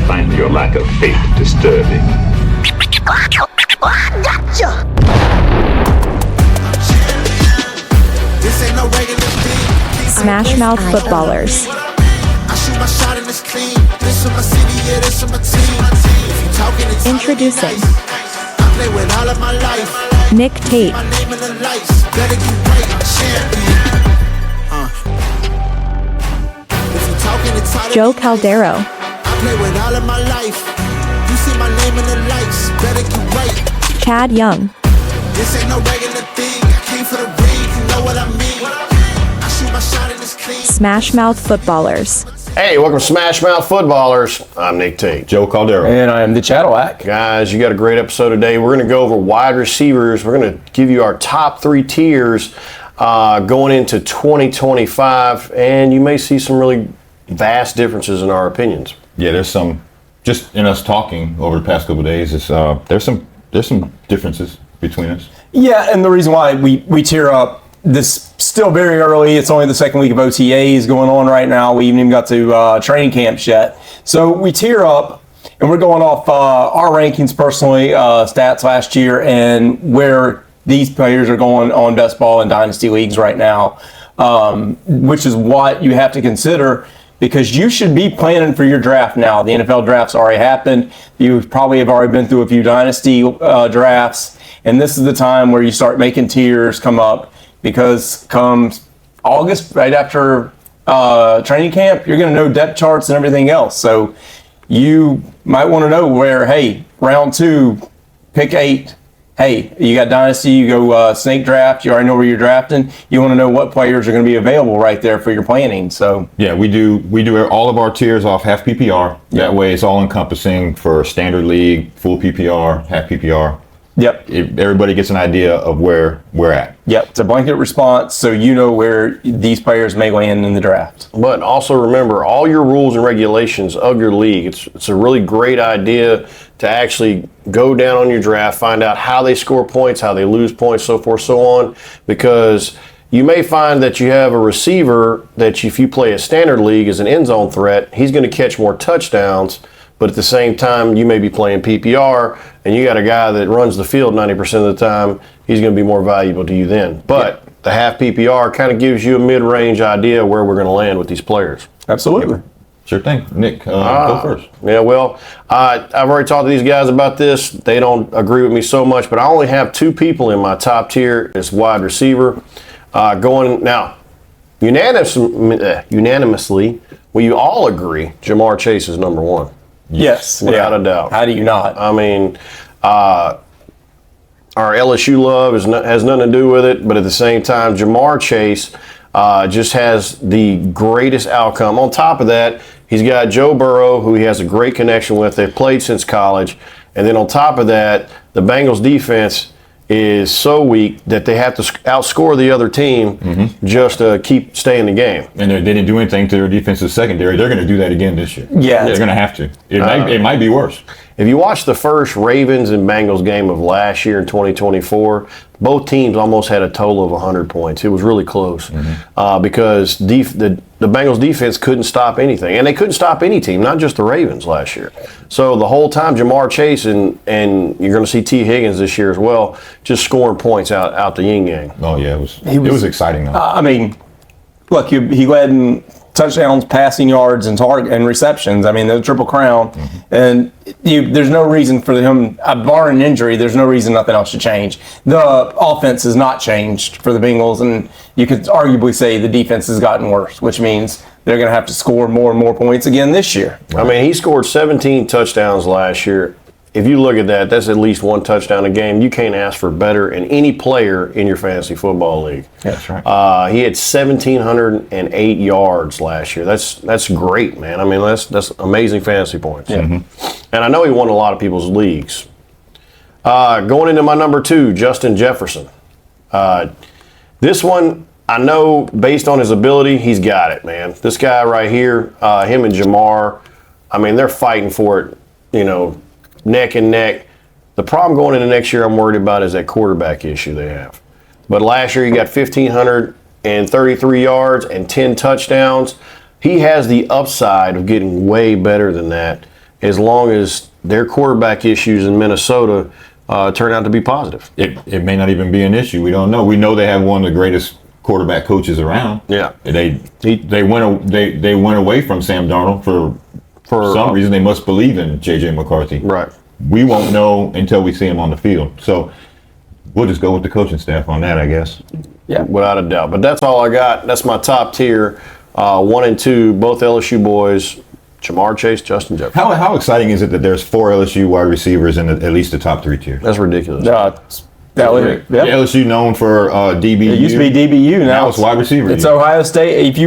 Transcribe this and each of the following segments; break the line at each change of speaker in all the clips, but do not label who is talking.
find your lack of faith disturbing.
Gotcha!
SmashMouth Footballerz. Introducing Nic Tier. Joe Caldero. Chad Young. SmashMouth Footballerz.
Hey, welcome to SmashMouth Footballerz. I'm Nic Tier.
Joe Caldero.
And I am the Chattelwack.
Guys, you got a great episode today. We're going to go over wide receivers. We're going to give you our top 3 tiers going into 2025, and you may see some really vast differences in our opinions.
Yeah, there's some, just in us talking over the past couple of days, there's some differences between us.
Yeah, and the reason why we tier up, this still very early. It's only the second week of OTAs going on right now. We haven't even got to training camps yet. So we tier up, and we're going off our rankings personally, stats last year, and where these players are going on best ball and dynasty leagues right now, which is what you have to consider, because you should be planning for your draft now. The NFL draft's already happened. You probably have already been through a few dynasty drafts, and this is the time where you start making tiers come up, because come August, right after training camp, you're going to know depth charts and everything else. So you might want to know where, hey, round 2, pick 8. Hey, you got dynasty, you go snake draft, you already know where you're drafting. You want to know what players are going to be available right there for your planning. So yeah,
we do all of our tiers off half PPR. That way it's all encompassing for standard league, full PPR, half PPR.
Yep.
Everybody gets an idea of where we're at.
Yep. It's a blanket response, so you know where these players may land in the draft.
But also remember, all your rules and regulations of your league, it's a really great idea to actually go down on your draft, find out how they score points, how they lose points, so forth, so on, because you may find that you have a receiver that if you play a standard league as an end zone threat, he's going to catch more touchdowns. But at the same time, you may be playing PPR, and you got a guy that runs the field 90% of the time. He's going to be more valuable to you then. But the half PPR kind of gives you a mid-range idea where we're going to land with these players.
Absolutely.
Sure thing. Nick, go first.
Yeah, well, I've already talked to these guys about this. They don't agree with me so much, but I only have 2 people in my top tier. It's wide receiver. Going now, unanimously, will you all agree Jamar Chase is number 1?
Yes,
without a doubt.
How do you not?
I mean, our LSU love has nothing to do with it, but at the same time, Jamar Chase just has the greatest outcome. On top of that, he's got Joe Burrow, who he has a great connection with. They've played since college. And then on top of that, the Bengals defense is so weak that they have to outscore the other team just to stay in the game.
And they didn't do anything to their defensive secondary. They're going to do that again this year.
Yeah.
They're going to have to. It might be worse.
If you watch the first Ravens and Bengals game of last year in 2024, both teams almost had a total of 100 points. It was really close because the Bengals defense couldn't stop anything. And they couldn't stop any team, not just the Ravens last year. So the whole time, Jamar Chase and you're going to see T. Higgins this year as well, just scoring points out the yin yang.
Oh, yeah. It was exciting, though.
I mean, look, he led in touchdowns, passing yards, and receptions. I mean, the Triple Crown. And there's no reason for him, barring injury, there's no reason nothing else should change. The offense has not changed for the Bengals, and you could arguably say the defense has gotten worse, which means they're going to have to score more and more points again this year.
I mean, he scored 17 touchdowns last year. If you look at that, that's at least 1 touchdown a game. You can't ask for better in any player in your fantasy football league.
Yeah, that's right.
He had 1,708 yards last year. That's great, man. I mean, that's amazing fantasy points.
Yeah.
And I know he won a lot of people's leagues. Going into my number 2, Justin Jefferson. This one, I know based on his ability, he's got it, man. This guy right here, him and Jamar, I mean, they're fighting for it, neck and neck. The problem going into next year I'm worried about is that quarterback issue they have. But last year he got 1,533 yards and 10 touchdowns. He has the upside of getting way better than that. as long as their quarterback issues in Minnesota turn out to be positive.
It may not even be an issue. We don't know. We know they have one of the greatest quarterback coaches around.
Yeah.
They went away from Sam Darnold for some reason. They must believe in J.J. McCarthy.
Right.
We won't know until we see him on the field. So we'll just go with the coaching staff on that, I guess.
Yeah, without a doubt. But that's all I got. That's my top tier. 1 and 2, both LSU boys. Jamar Chase, Justin Jefferson.
How exciting is it that there's 4 LSU wide rreceivers in at least the top 3 tiers?
That's ridiculous.
LSU known for DBU.
It used to be DBU.
Now it's wide receiver.
It's Ohio State.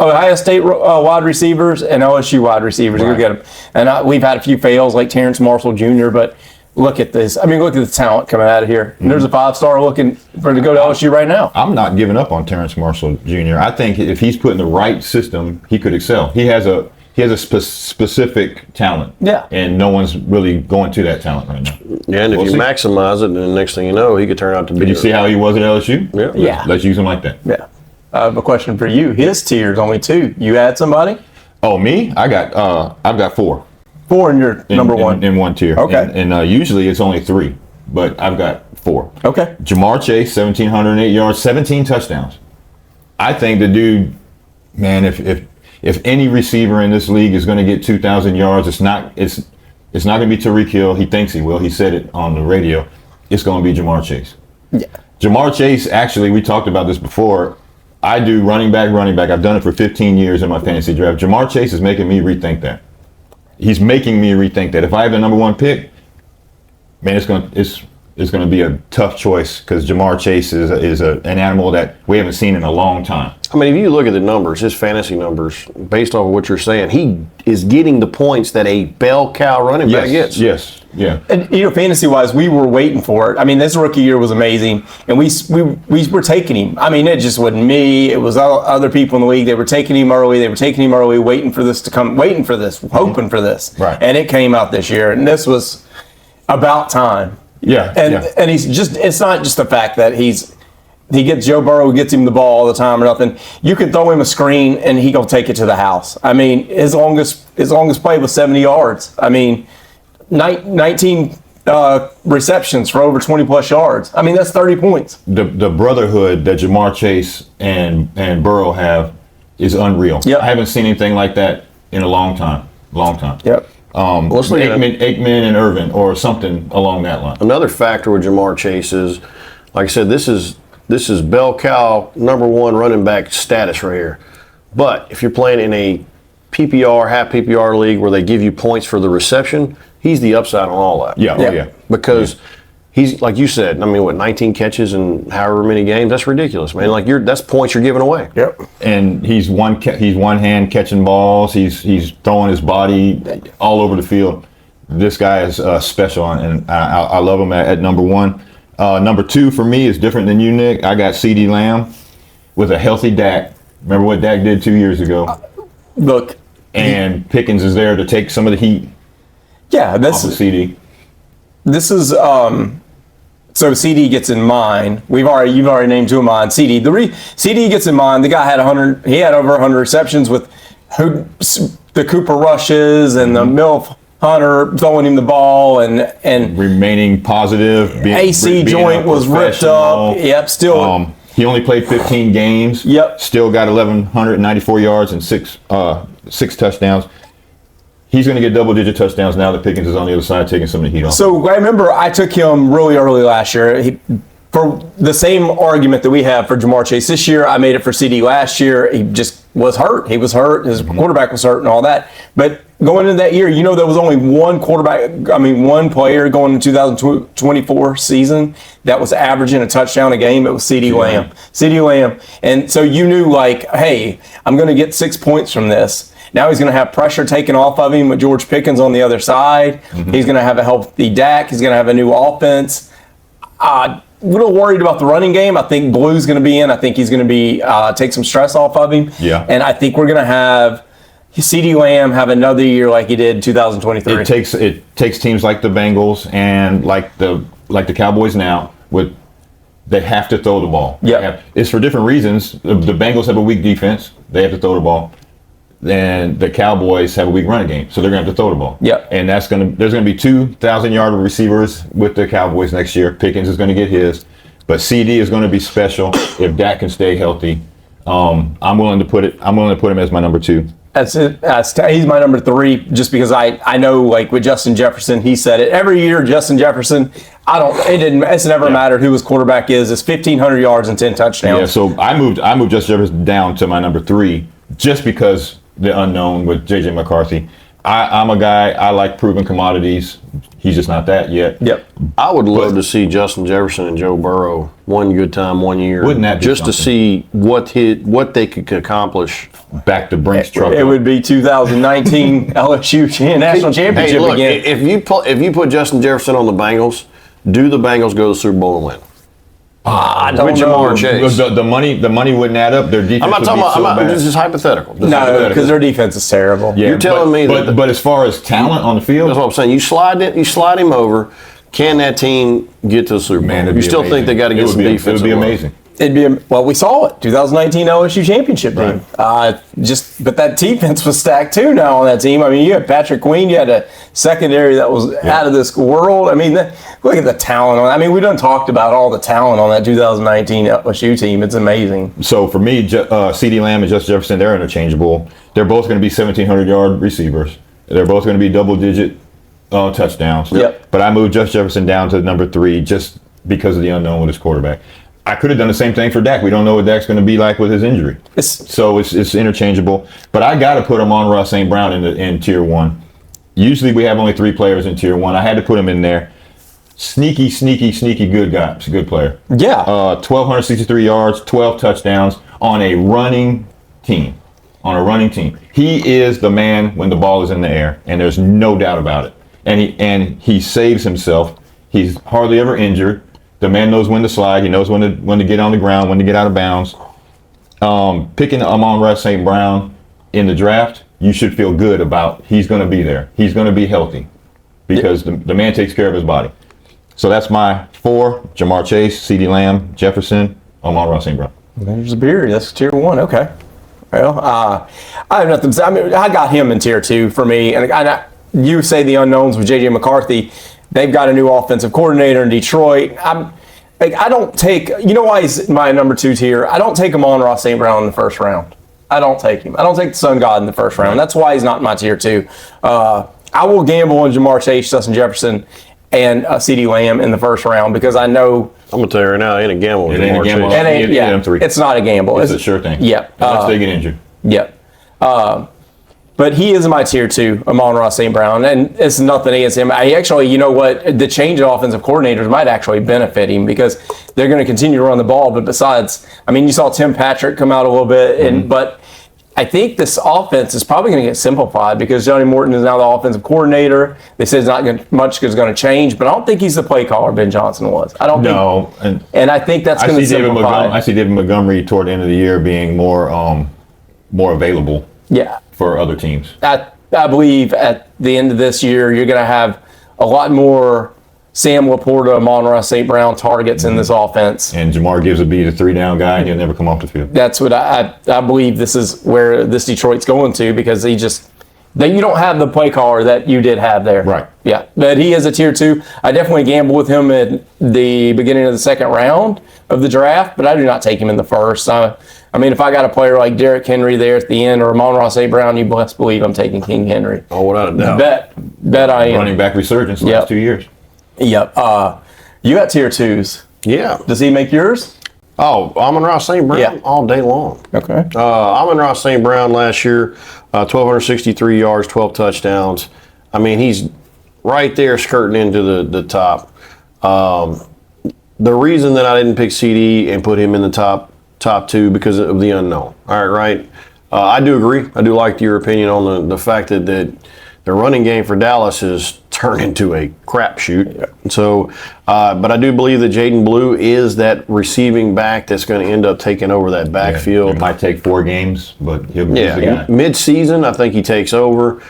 Ohio State wide receivers and LSU wide receivers,
Right.
you get them. And we've had a few fails like Terrence Marshall Jr., but look at this. I mean, look at the talent coming out of here. And there's a 5-star looking for to go to LSU right now.
I'm not giving up on Terrence Marshall Jr. I think if he's put in the right system, he could excel. He has a specific talent.
Yeah.
And no one's really going to that talent right now.
Yeah, and if you maximize it, then the next thing you know, he could turn out to be.
Did you see how he was at LSU?
Yeah.
Yeah.
Let's use him like that.
Yeah. I have a question for you. His tier's only 2. You add somebody?
Oh, me? I've got 4.
4 in your number 1.
In one tier.
Okay.
And usually it's only 3, but I've got 4.
Okay.
Jamar Chase, 1,708 yards, 17 touchdowns. I think the dude, man, if any receiver in this league is going to get 2,000 yards, it's not going to be Tyreek Hill. He thinks he will. He said it on the radio. It's going to be Jamar Chase.
Yeah.
Jamar Chase, actually, we talked about this before. I do running back. I've done it for 15 years in my fantasy draft. Jamar Chase is making me rethink that. He's making me rethink that. If I have the number 1 pick, man, it's going to be a tough choice because Jamar Chase is an animal that we haven't seen in a long time.
I mean, if you look at the numbers, his fantasy numbers, based off of what you're saying, he is getting the points that a bell cow running back gets.
Yes, yeah.
And fantasy-wise, we were waiting for it. I mean, this rookie year was amazing, and we were taking him. I mean, it just wasn't me. It was other people in the league. They were taking him early. Waiting for this to come. Hoping for this.
Right.
And it came out this year, and this was about time.
Yeah.
And he's just. It's not just the fact that he gets Joe Burrow, gets him the ball all the time or nothing. You can throw him a screen and he gonna take it to the house. I mean, his longest play was 70 yards. I mean, 19 receptions for over 20 plus yards. I mean, that's 30 points.
The brotherhood that Jamar Chase and Burrow have is unreal.
Yep.
I haven't seen anything like that in a long time.
Yep.
Let's look at
Aikman and Irvin or something along that line.
another factor with Jamar Chase is, like I said, this is bell cow number 1 running back status right here. But if you're playing in a PPR, half PPR league where they give you points for the reception, he's the upside on all that.
Yeah.
Because he's, like you said, I mean, 19 catches in however many games? That's ridiculous, man. Like that's points you're giving away.
Yep.
And he's one hand catching balls. He's throwing his body all over the field. This guy is special, and I love him at number 1. Number 2 for me is different than you, Nick. I got CeeDee Lamb with a healthy Dak. Remember what Dak did 2 years ago?
Look.
And Pickens is there to take some of the heat
Yeah,
off of CeeDee.
This is so CeeDee gets in mine. You've already named 2 of mine. CeeDee. CeeDee gets in mine. The guy had 100. He had over 100 receptions with the Cooper rushes and the MILF Hunter throwing him the ball and
remaining positive.
AC joint was ripped up. Yep. Still.
He only played 15 games.
Yep.
Still got 1,194 yards and 6 touchdowns. He's going to get double-digit touchdowns now that Pickens is on the other side taking some of the heat off.
So I remember I took him really early last year. For the same argument that we have for Jamar Chase this year, I made it for CeeDee last year. He just was hurt. He was hurt. His quarterback was hurt and all that. But going into that year, there was only one player going into 2024 season that was averaging a touchdown a game. It was CeeDee Lamb. CeeDee Lamb. And so you knew, hey, I'm going to get 6 points from this. Now he's going to have pressure taken off of him with George Pickens on the other side. Mm-hmm. He's going to have a healthy Dak. He's going to have a new offense. A little worried about the running game. I think Blue's going to be in. I think he's going to be take some stress off of him.
Yeah.
And I think we're going to have CeeDee Lamb have another year like he did in 2023.
It takes teams like the Bengals and like the Cowboys now they have to throw the ball.
Yeah.
It's for different reasons. The Bengals have a weak defense. They have to throw the ball. then the Cowboys have a weak running game, so they're going to have to throw the ball.
Yep.
And there's going to be 2,000-yard receivers with the Cowboys next year. Pickens is going to get his, but CD is going to be special if Dak can stay healthy. I'm willing to put him as my number 2.
That's it. He's my number 3, just because I know, like with Justin Jefferson, he said it every year. Justin Jefferson, it's never mattered who his quarterback is. It's 1,500 yards and 10 touchdowns.
Yeah. So I moved Justin Jefferson down to my number 3 just because the unknown with JJ McCarthy. I'm a guy, I like proven commodities. He's just not that yet.
Yep.
I would love to see Justin Jefferson and Joe Burrow one good time, 1 year.
Wouldn't that be
just to
something?
see what they could accomplish.
Back to Brink's truck.
It would be 2019 LSU national championship
Hey, look,
again.
if you put Justin Jefferson on the Bengals, do the Bengals go to the Super Bowl and win?
I don't
With
know.
Jamar Chase.
The money wouldn't add up. Their defense
I'm not
would
talking
be
about.
so bad.
This is hypothetical.
No, because their defense is terrible.
Yeah,
You're telling me
but,
that-
but as far as talent on the field,
That's what I'm saying. You slide him over. Can that team get to the Super Bowl?
man, it'd
You
be
still
amazing.
think they got to
It
get
would
some
be-
defense?
It would be amazing.
Well, we saw it. 2019 LSU championship team. But that defense was stacked too now on that team. I mean, you had Patrick Queen. You had a secondary that was out of this world. I mean, look at the talent on. I mean, we done talked about all the talent on that 2019 LSU team. It's amazing.
So for me, CeeDee Lamb and Justin Jefferson, they're interchangeable. They're both going to be 1,700-yard receivers. They're both going to be double-digit touchdowns.
Yep.
But I moved Justin Jefferson down to number 3 just because of the unknown with his quarterback. I could have done the same thing for Dak. We don't know what Dak's going to be like with his injury. So it's interchangeable. But I got to put Amon-Ra St. Brown in Tier 1. Usually we have only 3 players in Tier 1. I had to put him in there. Sneaky good guy. He's a good player.
Yeah.
1,263 yards, 12 touchdowns on a running team. He is the man when the ball is in the air, and there's no doubt about it. And he saves himself. He's hardly ever injured. The man knows when to slide. He knows when to get on the ground, when to get out of bounds. Picking Amon-Ra St. Brown in the draft, you should feel good about he's going to be there. He's going to be healthy because the man takes care of his body. So that's my 4: Jamar Chase, CeeDee Lamb, Jefferson, Amon-Ra St. Brown.
There's a beard. That's Tier 1. Okay. Well, I have nothing to say. I mean, I got him in Tier 2 for me. And you say the unknowns with J.J. McCarthy. They've got a new offensive coordinator in Detroit. I don't take, you know why he's my number 2 tier? I don't take Amon-Ra St. Brown in the first round. I don't take him. I don't take the Sun God in the first round. That's why he's not in my Tier 2. I will gamble on Jamar Chase, Justin Jefferson, and CeeDee Lamb in the first round because I know.
I'm gonna tell you right now, it ain't a gamble.
It ain't a gamble.
It's not a gamble.
It's a sure thing.
Yep.
Unless they get injured.
Yep. But he is my Tier 2, Amon-Ra St. Brown, and it's nothing against him. I actually, you know what, the change of offensive coordinators might actually benefit him because they're going to continue to run the ball. But besides, I mean, you saw Tim Patrick come out a little bit, but I think this offense is probably going to get simplified because Johnny Morton is now the offensive coordinator. They said much is going to change, but I don't think he's the play caller Ben Johnson was. I don't think. And I think that's going to simplify.
I see David Montgomery toward the end of the year being more available.
Yeah.
For other teams.
I believe at the end of this year, you're going to have a lot more Sam Laporta, Amon-Ra St. Brown targets in this offense.
And Jamar Gibbs will be the 3-down guy, and he'll never come off the field.
That's what I believe this is where this Detroit's going to because you don't have the play caller that you did have there.
Right.
Yeah. But he is a Tier 2. I definitely gamble with him at the beginning of the second round of the draft, but I do not take him in the first. I mean, if I got a player like Derrick Henry there at the end or Amon-Ra St. Brown, you best believe I'm taking King Henry.
Oh, without a doubt.
Bet I am.
Running back resurgence the last 2 years.
Yep. You got Tier 2s.
Yeah.
Does he make yours?
Oh, Amon-Ra St. Brown all day long.
Okay.
Amon-Ra St. Brown last year, 1,263 yards, 12 touchdowns. I mean, he's right there skirting into the top. The reason that I didn't pick CD and put him in the top 2 because of the unknown. All right. I do agree. I do like your opinion on the fact that the running game for Dallas has turned into a crapshoot. Yeah. So, but I do believe that Jaden Blue is that receiving back that's going to end up taking over that backfield.
It might take 4 games, but he'll be the guy.
Mid-season, I think he takes over.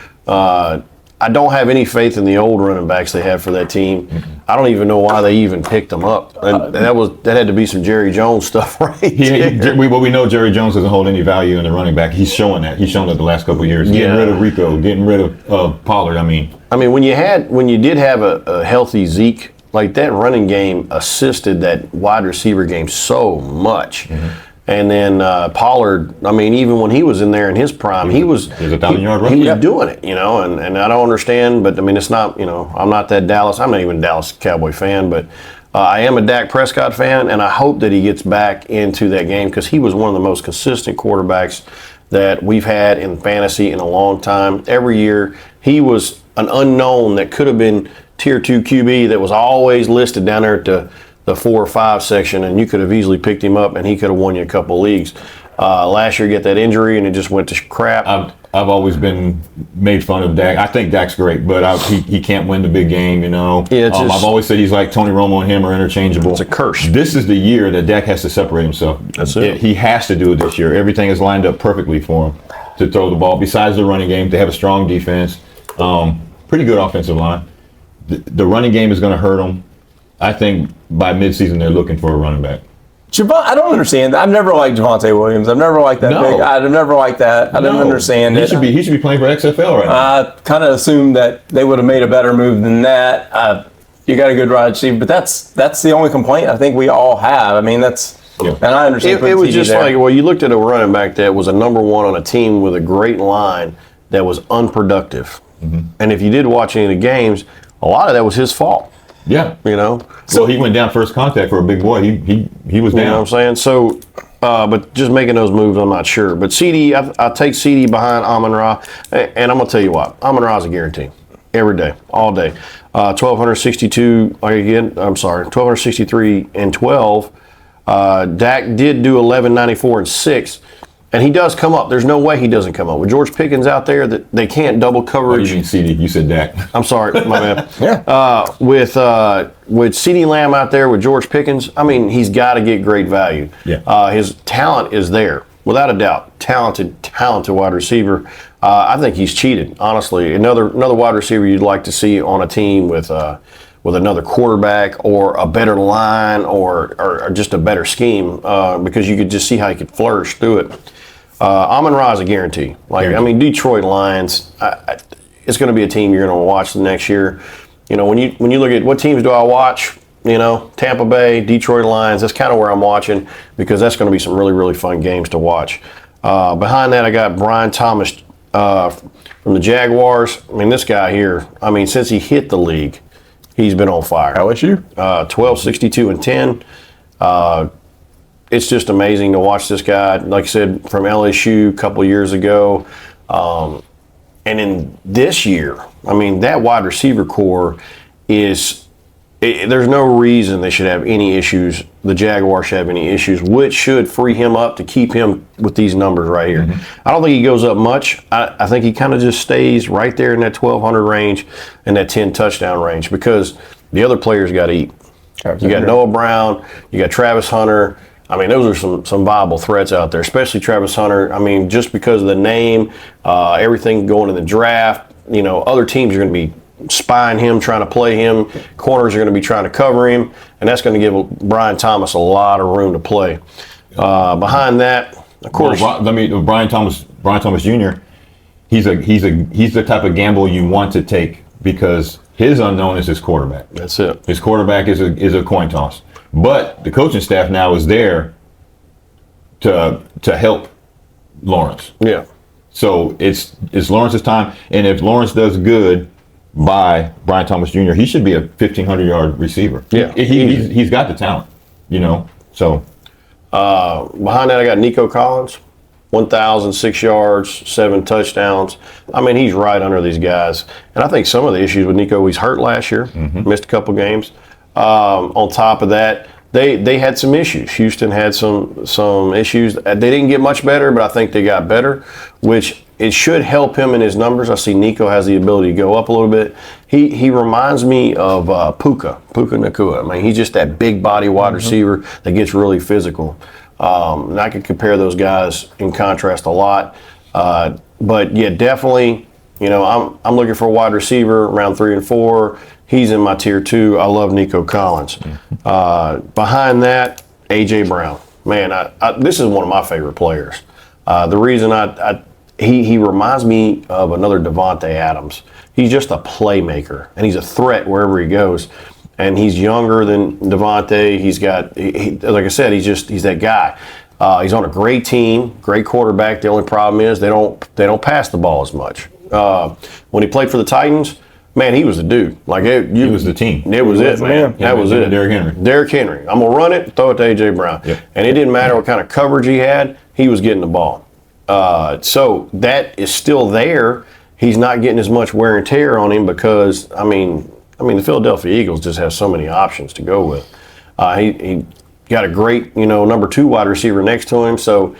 I don't have any faith in the old running backs they have for that team. I don't even know why they even picked them up. And that had to be some Jerry Jones stuff, right?
We know Jerry Jones doesn't hold any value in the running back. He's showing that. He's shown that the last couple of years. Getting rid of Rico, getting rid of Pollard. I mean,
when you did have a healthy Zeke, like that running game assisted that wide receiver game so much. And then Pollard, even when he was in there in his prime, he was
1,000-yard rusher.
He was doing it, and I don't understand, but it's not, I'm not that Dallas. I'm not even a Dallas Cowboy fan, but I am a Dak Prescott fan, and I hope that he gets back into that game because he was one of the most consistent quarterbacks that we've had in fantasy in a long time. Every year, he was an unknown that could have been Tier 2 QB that was always listed down there at the 4 or 5 section, and you could have easily picked him up, and he could have won you a couple of leagues. Last year, get that injury, and it just went to crap.
I've always been made fun of Dak. I think Dak's great, but he can't win the big game, Yeah, I've always said he's like Tony Romo and him are interchangeable.
It's a curse.
This is the year that Dak has to separate himself.
That's it.
He has to do it this year. Everything is lined up perfectly for him to throw the ball. Besides the running game, they have a strong defense, pretty good offensive line. The running game is going to hurt them. I think by midseason they're looking for a running back.
I don't understand that. I've never liked Javonte Williams. I've never liked that big. I've never liked that. I didn't understand it.
He should be playing for XFL right now.
I kind of assumed that they would have made a better move than that. You got a good wide receiver, but that's the only complaint I think we all have. And I understand.
It was just like, you looked at a running back that was a number one on a team with a great line that was unproductive. And if you did watch any of the games, a lot of that was his fault.
Yeah.
So
he went down first contact for a big boy. He was down.
You know what I'm saying? So, but just making those moves, I'm not sure. But CeeDee, I take CeeDee behind Amon-Ra, and I'm going to tell you what, Amon-Ra is a guarantee. Every day, all day. 1,263 and 12. Dak did do 1194 and 6. And he does come up. There's no way he doesn't come up. With George Pickens out there, that they can't double coverage.
You mean CeeDee? You said Dak.
I'm sorry, my bad. With CeeDee Lamb out there with George Pickens, he's got to get great value.
Yeah.
His talent is there, without a doubt. Talented wide receiver. I think he's cheated, honestly. Another wide receiver you'd like to see on a team with another quarterback or a better line or just a better scheme because you could just see how he could flourish through it. Amon-Ra is a guarantee. Detroit Lions, it's going to be a team you're going to watch the next year. When you look at what teams do I watch, Tampa Bay, Detroit Lions, that's kind of where I'm watching because that's going to be some really, really fun games to watch. Behind that, I got Brian Thomas from the Jaguars. This guy here, since he hit the league, he's been on fire.
LSU?
12, 62, and 10. It's just amazing to watch this guy, like I said, from LSU a couple of years ago. And in this year, that wide receiver core there's no reason they should have any issues. The Jaguars should have any issues, which should free him up to keep him with these numbers right here. I don't think he goes up much. I think he kind of just stays right there in that 1,200 range and that 10 touchdown range because the other players got to eat. You got Noah Brown, you got Travis Hunter. Those are some viable threats out there, especially Travis Hunter. Just because of the name, everything going in the draft, other teams are going to be spying him, trying to play him. Corners are going to be trying to cover him, and that's going to give Brian Thomas a lot of room to play. Behind that, of course,
Brian Thomas Jr. He's the type of gamble you want to take because his unknown is his quarterback.
That's it.
His quarterback is a coin toss, but the coaching staff now is there to help Lawrence.
Yeah.
So it's Lawrence's time, and if Lawrence does good by Brian Thomas Jr., he should be a 1,500-yard receiver.
Yeah,
he's got the talent, So
behind that, I got Nico Collins, 1,006 yards, 7 touchdowns. He's right under these guys, and I think some of the issues with Nico, he's hurt last year, missed a couple games. On top of that, they had some issues. Houston had some issues. They didn't get much better, but I think they got better, which it should help him in his numbers. I see Nico has the ability to go up a little bit. He reminds me of Puka Nacua. He's just that big body wide receiver that gets really physical. And I could compare those guys in contrast a lot. But yeah, definitely I'm looking for a wide receiver around 3 and 4. He's in my tier 2. I love Nico Collins. Behind that, A.J. Brown. Man, this is one of my favorite players. The reason he reminds me of another Devontae Adams. He's just a playmaker, and he's a threat wherever he goes. And he's younger than Devontae. Like I said, he's that guy. He's on a great team, great quarterback. The only problem is they don't pass the ball as much. When he played for the Titans, man, he was the dude. He
was the team.
It was it, man. That was it.
Derrick Henry.
I'm gonna run it, throw it to A.J. Brown, and it didn't matter what kind of coverage he had. He was getting the ball. So that is still there. He's not getting as much wear and tear on him because the Philadelphia Eagles just have so many options to go with. He got a great, number 2 wide receiver next to him. So,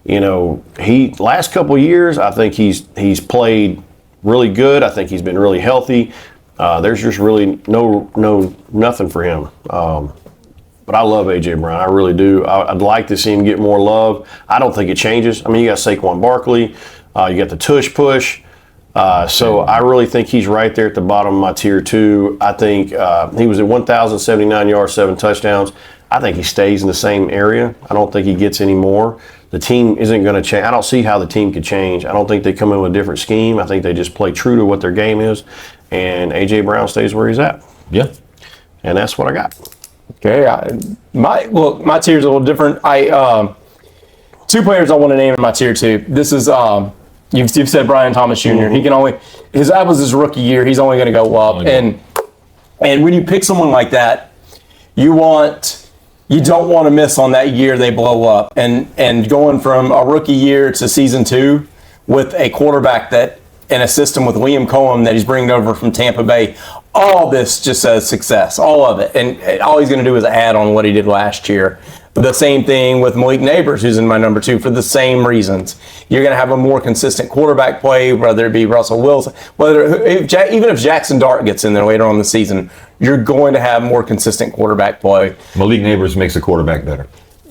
last couple of years, I think he's played really good. I think he's been really healthy. There's just really nothing for him. But I love A.J. Brown. I really do. I'd like to see him get more love. I don't think it changes. You got Saquon Barkley. You got the tush push. So I really think he's right there at the bottom of my tier 2. I think he was at 1,079 yards, 7 touchdowns. I think he stays in the same area. I don't think he gets any more. The team isn't going to change. I don't see how the team could change. I don't think they come in with a different scheme. I think they just play true to what their game is. And A.J. Brown stays where he's at.
Yeah.
And that's what I got.
Okay. My tier's a little different. 2 players I want to name in my tier 2. This is you've said Brian Thomas Jr. He can only that was his rookie year. He's only going to go up. And when you pick someone like that, you don't want to miss on that year they blow up. And going from a rookie year to season 2 with a quarterback that in a system with Liam Cohen that he's bringing over from Tampa Bay, all this just says success, all of it. And all he's going to do is add on what he did last year. The same thing with Malik Neighbors, who's in my number 2, for the same reasons. You're going to have a more consistent quarterback play, whether it be Russell Wilson, even if Jackson Dart gets in there later on in the season, you're going to have more consistent quarterback play.
Malik Neighbors makes a quarterback better.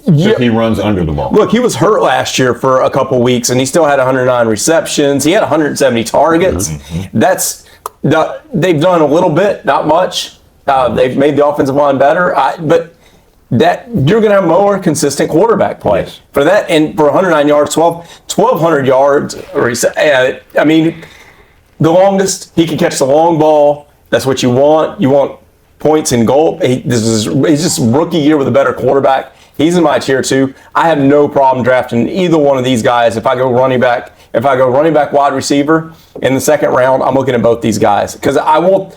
If he runs under the ball.
Look, he was hurt last year for a couple weeks, and he still had 109 receptions. He had 170 targets. They've done a little bit, not much. They've made the offensive line better, but that you're going to have more consistent quarterback play for that. And for 109 yards, 1,200 yards. The longest, he can catch the long ball. That's what you want. You want points and goal. He's just rookie year with a better quarterback. He's in my tier 2. I have no problem drafting either one of these guys. If I go running back, wide receiver in the second round, I'm looking at both these guys because I want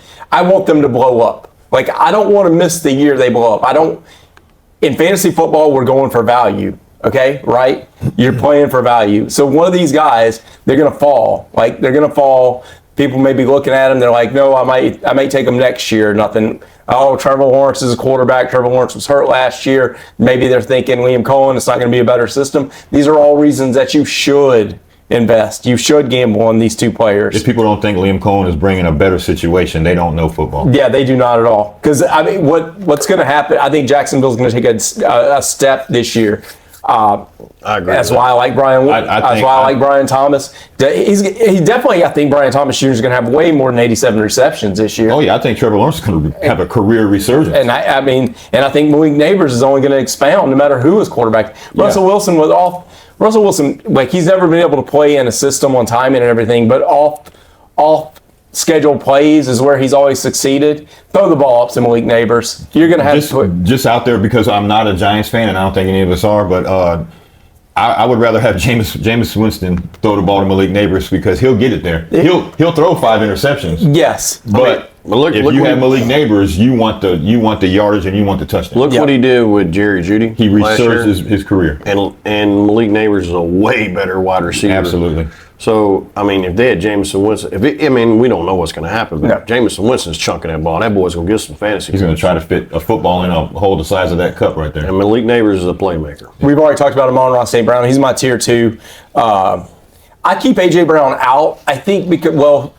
them to blow up. I don't want to miss the year they blow up. In fantasy football, we're going for value, okay, right? You're playing for value. So one of these guys, they're going to fall. They're going to fall. People may be looking at them. They're like, no, I might take them next year. Nothing. Oh, Trevor Lawrence is a quarterback. Trevor Lawrence was hurt last year. Maybe they're thinking Liam Cohen, it's not going to be a better system. These are all reasons that you should invest. You should gamble on these 2 players.
If people don't think Liam Cohen is bringing a better situation, they don't know football.
Yeah, they do not at all. Because what's going to happen? I think Jacksonville's going to take a step this year.
I agree.
That's why I like Brian. That's why I like Brian Thomas. He definitely. I think Brian Thomas Jr. is going to have way more than 87 receptions this year.
Oh yeah, I think Trevor Lawrence is going to have a career resurgence.
And I think Malik Neighbors is only going to expound no matter who is quarterback. Russell Wilson was off. Russell Wilson, he's never been able to play in a system on timing and everything, but off scheduled plays is where he's always succeeded. Throw the ball up to Malik Neighbors. You're going to have
just out there because I'm not a Giants fan and I don't think any of us are, but I would rather have Jameis Winston throw the ball to Malik Neighbors because he'll get it there. He'll throw 5 interceptions.
Yes,
but if you have Malik Neighbors, you want the yardage and you want the touchdown.
Look what he did with Jerry Jeudy.
He resurged his career,
and Malik Neighbors is a way better wide receiver.
Absolutely.
So, if they had Jameson Winston, we don't know what's going to happen, but Jameson Winston's chunking that ball. That boy's going to get some fantasy.
He's going to try to fit a football in a hole the size of that cup right there.
And Malik Neighbors is a playmaker.
We've already talked about Amon-Ra St. Brown. He's my tier 2. I keep A.J. Brown out, I think, because,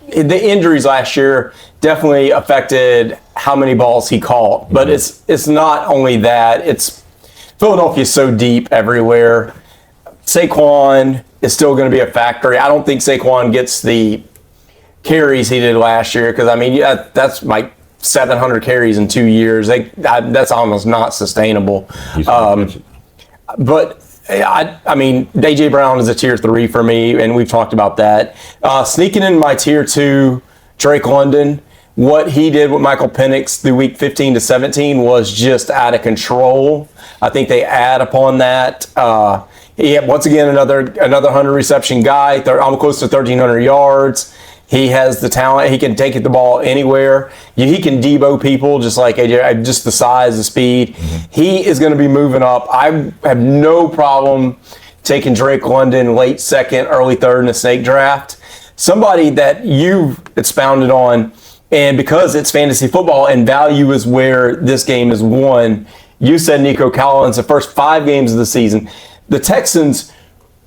the injuries last year definitely affected how many balls he caught. But it's not only that. It's Philadelphia's so deep everywhere. Saquon is still going to be a factor. I don't think Saquon gets the carries he did last year. Because, I mean, yeah, that's like 700 carries in 2 years. That's almost not sustainable. But I mean, A.J. Brown is a tier 3 for me, and we've talked about that. Sneaking in my tier 2, Drake London. What he did with Michael Penix through week 15 to 17 was just out of control. I think they add upon that. He had, once again, another 100 reception guy, almost close to 1,300 yards. He has the talent. He can take the ball anywhere. He can Debo people just like AJ, just the size, the speed. Mm-hmm. He is going to be moving up. I have no problem taking Drake London late second, early third in the snake draft. Somebody that you've expounded on, and because it's fantasy football and value is where this game is won, you said Nico Collins, the first 5 games of the season. The Texans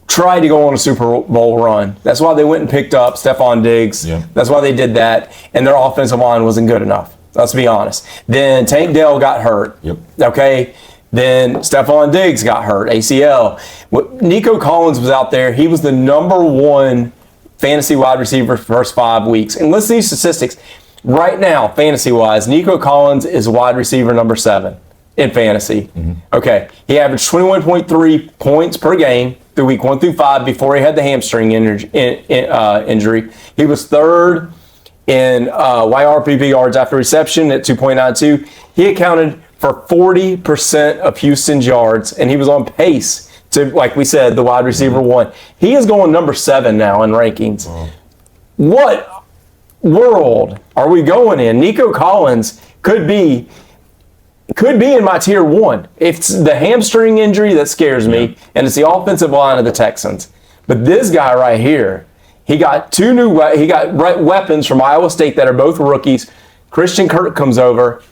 tried to go on a Super Bowl run. That's why they went and picked up Stephon Diggs. Yeah. That's why they did that. And their offensive line wasn't good enough. Let's be honest. Then Tank Dell got hurt. Yep. Okay. Then Stephon Diggs got hurt, ACL. Nico Collins was out there. He was the number 1 fantasy wide receiver for the first 5 weeks. And listen to these statistics. Right now, fantasy-wise, Nico Collins is wide receiver number 7 in fantasy. Mm-hmm. Okay. He averaged 21.3 points per game through week 1 through 5 before he had the hamstring injury. He was 3rd in YRPP yards after reception at 2.92. He accounted for 40% of Houston's yards, and he was on pace to, like we said, the wide receiver 1. He is going number 7 now in rankings. Wow. What world are we going in? Nico Collins could be in my tier 1. It's the hamstring injury that scares me, and it's the offensive line of the Texans. But this guy right here, he got weapons from Iowa State that are both rookies. Christian Kirk comes over.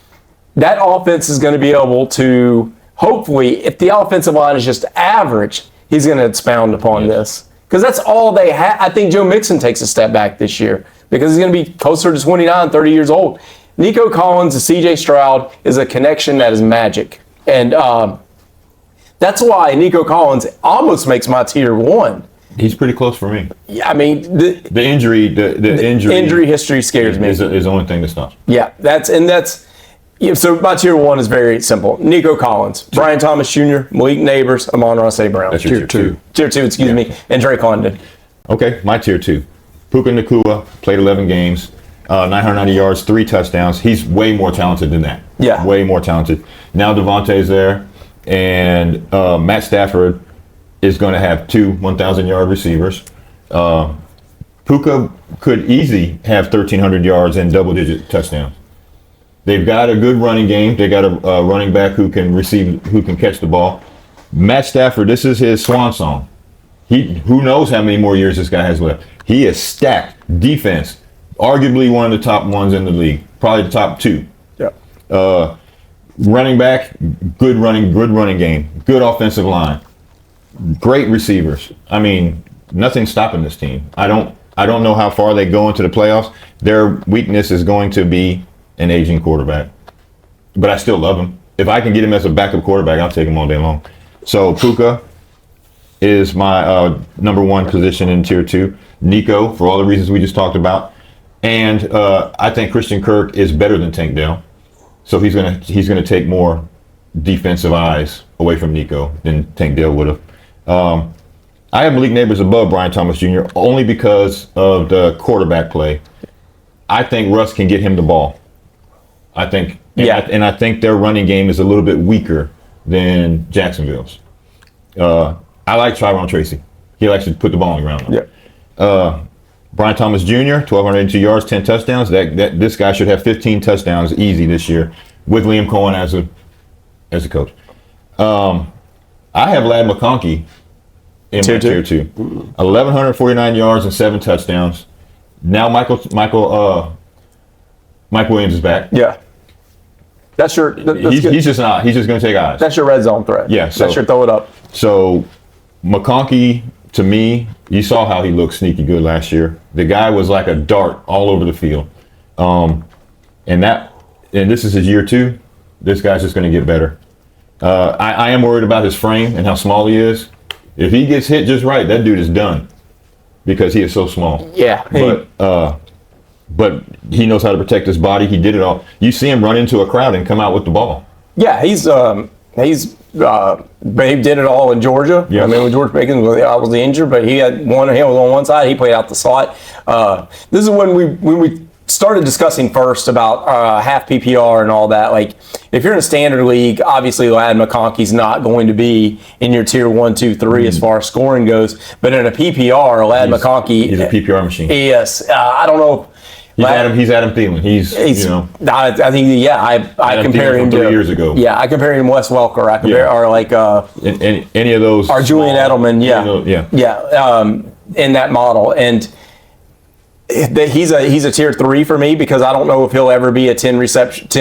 That offense is going to be able to, hopefully, if the offensive line is just average, he's going to expound upon this. Because that's all they have. I think Joe Mixon takes a step back this year because he's going to be closer to 29, 30 years old. Nico Collins and C.J. Stroud is a connection that is magic. And that's why Nico Collins almost makes my tier 1.
He's pretty close for me.
Yeah, I mean, the injury history scares me.
Is the only thing that stops.
Yeah, so my tier 1 is very simple. Nico Collins, Brian Thomas Jr., Malik Neighbors, Amon-Ra St. Brown.
That's your tier 2.
Tier 2, excuse me, and Drake London.
Okay, my tier 2. Puka Nacua played 11 games. 990 yards, 3 touchdowns. He's way more talented than that.
Yeah.
Way more talented. Now Devontae's there, and Matt Stafford is going to have 2 1,000-yard receivers. Puka could easily have 1,300 yards and double-digit touchdowns. They've got a good running game. They got a running back who can catch the ball. Matt Stafford, this is his swan song. Who knows how many more years this guy has left. He is stacked. Defense. Arguably one of the top ones in the league, probably the top 2. Yeah. Running back, good running game, good offensive line, great receivers. I mean, nothing's stopping this team. I don't know how far they go into the playoffs. Their weakness is going to be an aging quarterback, but I still love him. If I can get him as a backup quarterback, I'll take him all day long. So Puka is my number 1 position in tier 2. Nico, for all the reasons we just talked about. And I think Christian Kirk is better than Tank Dell, so he's gonna take more defensive eyes away from Nico than Tank Dell would have. I have Malik Neighbors above Brian Thomas Jr. only because of the quarterback play. I think Russ can get him the ball. I think their running game is a little bit weaker than Jacksonville's. I like Tyron Tracy. He likes to put the ball on the ground. Yeah. Brian Thomas Jr., 1,282 yards, 10 touchdowns. This guy should have 15 touchdowns easy this year with Liam Cohen as a coach. I have Ladd McConkey in my tier 2. 1,149 yards and 7 touchdowns. Now Mike Williams is back.
Yeah. He's
just going to take eyes.
That's your red zone threat.
Yeah.
That's your throw it up.
So McConkey, to me, you saw how he looked sneaky good last year. The guy was like a dart all over the field. And this is his year 2. This guy's just going to get better. I am worried about his frame and how small he is. If he gets hit just right, that dude is done because he is so small.
Yeah.
But but he knows how to protect his body. He did it all. You see him run into a crowd and come out with the ball.
Yeah, Babe did it all in Georgia.
Yes.
I mean, with George Pickens was injured, but he was on one side. He played out the slot. This is when we started discussing first about half PPR and all that. Like, if you're in a standard league, obviously Ladd McConkey's not going to be in your tier 1, 2, 3 as far as scoring goes. But in a PPR, Ladd McConkey,
he's a PPR machine.
Yes, I don't know.
He's Adam Thielen. He's
I think I compare him to
3 years ago.
Yeah, I compare him to Wes Welker. I compare or like
any of those.
Or Julian Edelman.
Yeah.
In that model, and he's a tier 3 for me because I don't know if he'll ever be a 10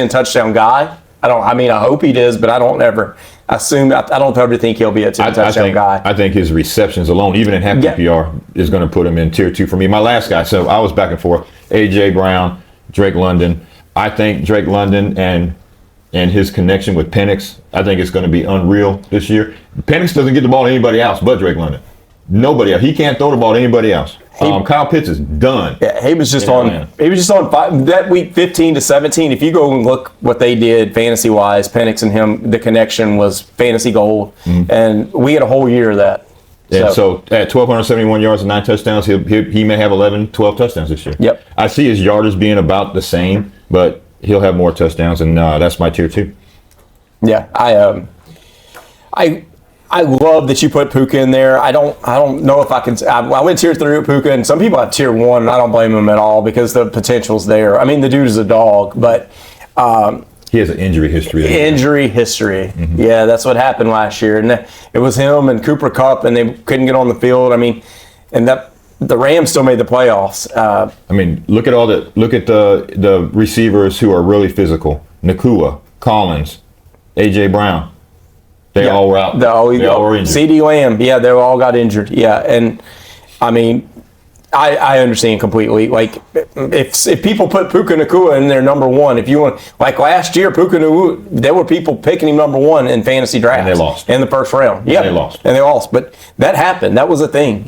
touchdown guy. I hope he does, but I don't ever think he'll be a 10 touchdown guy.
I think his receptions alone, even in half PPR, is going to put him in tier 2 for me. My last guy, so I was back and forth. A.J. Brown, Drake London. I think Drake London and his connection with Penix, I think it's going to be unreal this year. Penix doesn't get the ball to anybody else but Drake London. Nobody else. He can't throw the ball to anybody else. Kyle Pitts is done.
Yeah, he was just on that week 15 to 17. If you go and look what they did fantasy wise, Penix and him, the connection was fantasy gold, and we had a whole year of that.
And so at 1,271 yards and 9 touchdowns, he may have 11, 12 touchdowns this year.
Yep.
I see his yardage being about the same, but he'll have more touchdowns, and that's my tier 2.
Yeah, I love that you put Puka in there. I don't know if I can. I went tier 3 with Puka, and some people have tier 1, and I don't blame them at all because the potential's there. I mean, the dude is a dog, but
he has an injury history.
Mm-hmm. Yeah, that's what happened last year, and it was him and Cooper Kupp, and they couldn't get on the field. I mean, and the Rams still made the playoffs.
I mean, look at the receivers who are really physical: Nakua, Collins, A.J. Brown. They all were out. They all were injured.
CeeDee Lamb, they all got injured. Yeah, and I mean, I understand completely. Like, if people put Puka Nacua in their number 1, if you want, like last year, Puka Nacua, there were people picking him number 1 in fantasy drafts.
And they lost.
In the first round. Yeah.
And
they lost. But that happened. That was a thing,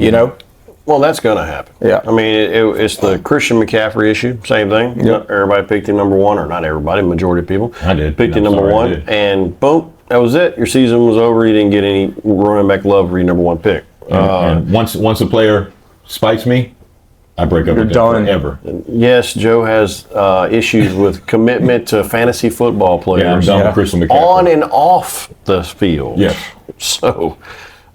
Well, that's going to happen.
Yeah.
I mean, it's the Christian McCaffrey issue. Same thing.
Yep.
Everybody picked him number 1, or not everybody, majority of people.
I did.
Picked him number 1, and boom, that was it. Your season was over. You didn't get any running back love for your number 1 pick.
And once a player spikes me, I break up with them forever.
Yes, Joe has issues with commitment to fantasy football players.
Yeah, I'm done with Christian McCaffrey.
On and off the field.
Yes.
So,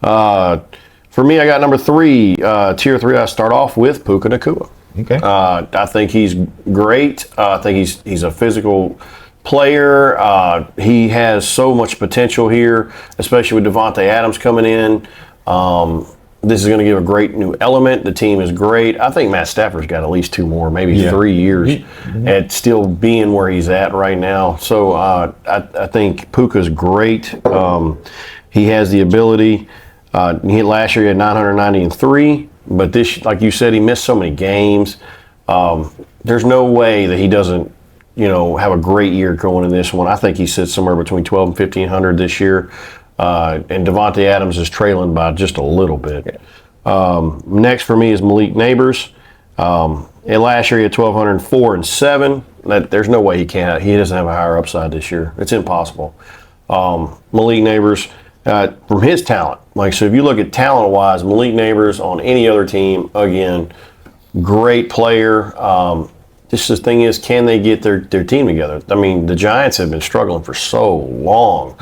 for me, I got number 3, tier 3. I start off with Puka Nacua.
Okay.
I think he's great. I think he's a physical player. He has so much potential here, especially with Devontae Adams coming in. This is going to give a great new element. The team is great. I think Matt Stafford's got at least 2 more, maybe 3 years at still being where he's at right now. So I think Puka's great. He has the ability. Last year he had 993, but this, like you said, he missed so many games. There's no way that he doesn't, have a great year going in this one. I think he sits somewhere between 1,200 and 1,500 this year. And Devontae Adams is trailing by just a little bit. Next for me is Malik Neighbors. And last year he had 1,204 and 7. There's no way he doesn't have a higher upside this year. It's impossible. Malik Neighbors, from his talent, so if you look at talent-wise, Malik Neighbors on any other team, again, great player. Just the thing is, can they get their team together? I mean, the Giants have been struggling for so long.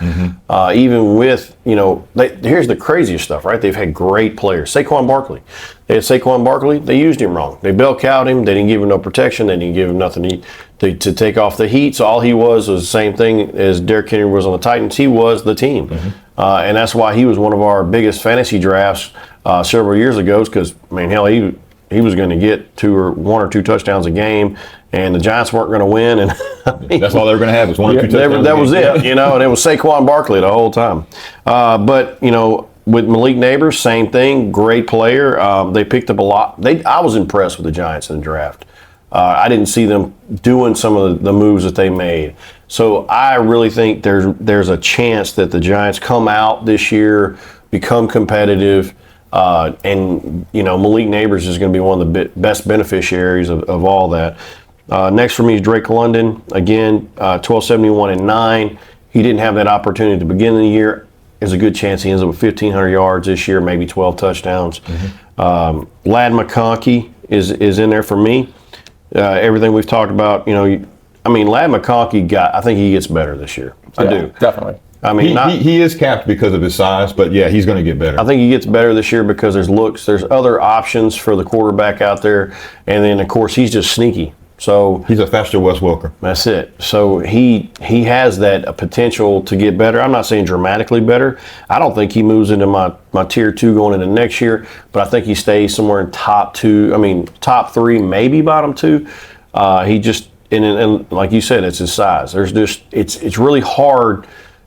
Even with, here's the craziest stuff, right? They've had great players. Saquon Barkley. They had Saquon Barkley. They used him wrong. They bell cowed him. They didn't give him no protection. They didn't give him nothing to take off the heat. So all he was the same thing as Derrick Henry was on the Titans. He was the team. And that's why he was one of our biggest fantasy drafts several years ago, because, hell, he was going to get 1 or 2 touchdowns a game, and the Giants weren't going to win. And
that's all they were going to have was 1 or 2 touchdowns.
That was it, and it was Saquon Barkley the whole time. But with Malik Neighbors, same thing. Great player. They picked up a lot. I was impressed with the Giants in the draft. I didn't see them doing some of the moves that they made. So I really think there's a chance that the Giants come out this year, become competitive. And, Malik Neighbors is going to be one of the best beneficiaries of all that. Next for me is Drake London. Again, 1271-9. He didn't have that opportunity at the beginning of the year. There's a good chance he ends up with 1,500 yards this year, maybe 12 touchdowns. Ladd McConkey is in there for me. Everything we've talked about, Ladd McConkey I think he gets better this year. I do.
Definitely.
He is capped because of his size, but yeah, he's going to get better.
I think he gets better this year because there's other options for the quarterback out there, and then of course he's just sneaky. So
he's a faster Wes Welker.
That's it. So he has that potential to get better. I'm not saying dramatically better. I don't think he moves into my tier 2 going into next year, but I think he stays somewhere in top 3, maybe bottom 2. He just and like you said, it's his size. It's really hard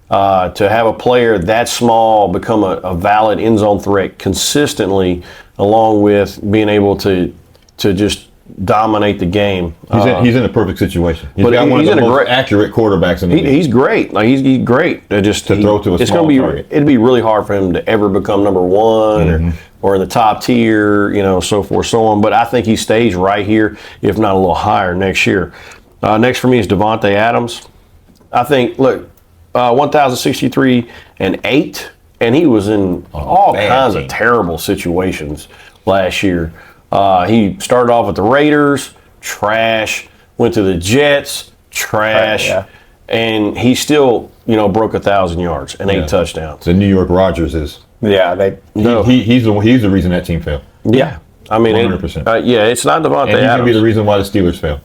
to have a player that small become a valid end zone threat consistently, along with being able to just dominate the game.
He's in a perfect situation. He's got one of the most accurate quarterbacks in the league.
He's great. He's great.
Throw to a small target.
It'd be really hard for him to ever become number 1 or in the top tier, so forth, so on. But I think he stays right here, if not a little higher next year. Next for me is Devontae Adams. I think, 1,063-8, and he was in all kinds of terrible situations last year. He started off with the Raiders, trash, went to the Jets, trash, and he still, broke 1,000 yards and 8 touchdowns.
The New York Rodgers is.
Yeah,
he's the reason that team failed.
Yeah.
100%.
It's not Devontae Adams.
And he's going to be the reason why the Steelers failed.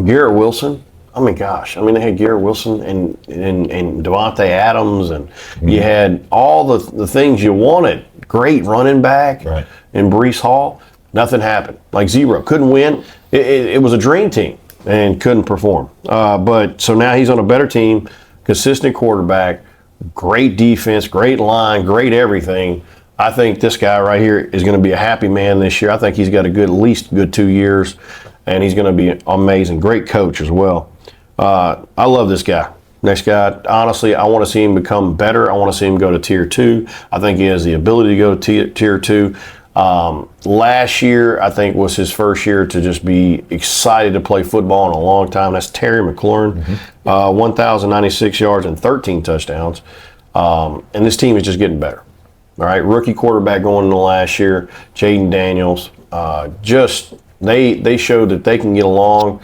Garrett Wilson. They had Garrett Wilson and Devontae Adams, and you had all the things you wanted. Great running back and Breece Hall. Nothing happened. Zero. Couldn't win. It was a dream team and couldn't perform. So now he's on a better team, consistent quarterback, great defense, great line, great everything. I think this guy right here is going to be a happy man this year. I think he's got at least 2 years, and he's going to be amazing. Great coach as well. I love this guy. Next guy, honestly, I want to see him become better. I want to see him go to tier 2. I think he has the ability to go to tier 2. Last year, I think, was his first year to just be excited to play football in a long time. That's Terry McLaurin, 1,096 yards and 13 touchdowns. And this team is just getting better. All right, rookie quarterback going into last year, Jaden Daniels. They showed that they can get along.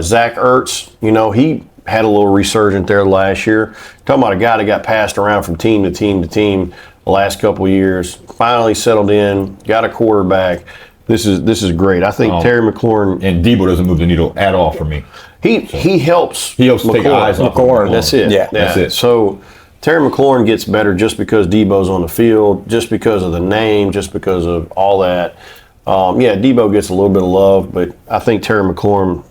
Zach Ertz, he had a little resurgence there last year. Talking about a guy that got passed around from team to team to team the last couple of years, finally settled in, got a quarterback. This is great. I think Terry McLaurin
and Debo doesn't move the needle at all for me.
He helps.
He helps take eyes off
McLaurin. That's it.
Yeah,
that's it.
So Terry McLaurin gets better just because Debo's on the field, just because of the name, just because of all that. Debo gets a little bit of love, but I think Terry McLaurin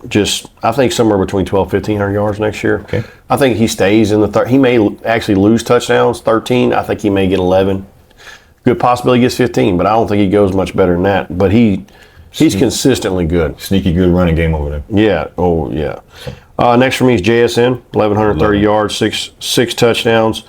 I think somewhere between 1,500 yards next year.
Okay.
I think he stays in the he may actually lose touchdowns, 13. I think he may get 11. Good possibility he gets 15, but I don't think he goes much better than that. But he's consistently good.
Sneaky good running game over there.
Yeah. Oh, yeah. Next for me is JSN, 1,130 yards, six touchdowns.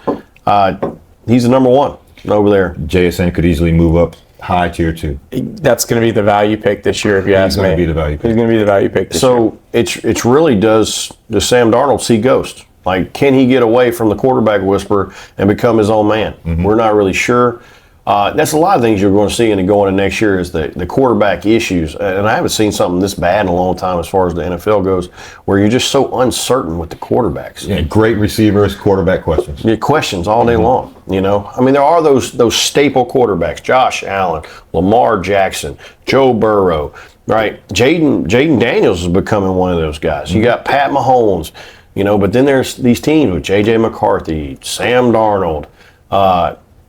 He's the number 1 over there.
JSN could easily move up high tier 2.
That's going to be the value pick this year, if you ask me.
He's going to be the value pick.
He's going to be the value pick this year.
So it's really does Sam Darnold see ghosts? Can he get away from the quarterback whisperer and become his own man? We're not really sure. That's a lot of things you're going to see in going into next year is the quarterback issues. And I haven't seen something this bad in a long time as far as the NFL goes, where you're just so uncertain with the quarterbacks.
Yeah, great receivers, quarterback questions.
Yeah, questions all day long, there are those staple quarterbacks, Josh Allen, Lamar Jackson, Joe Burrow, right? Jaden Daniels is becoming one of those guys. You got Pat Mahomes, but then there's these teams with J.J. McCarthy, Sam Darnold,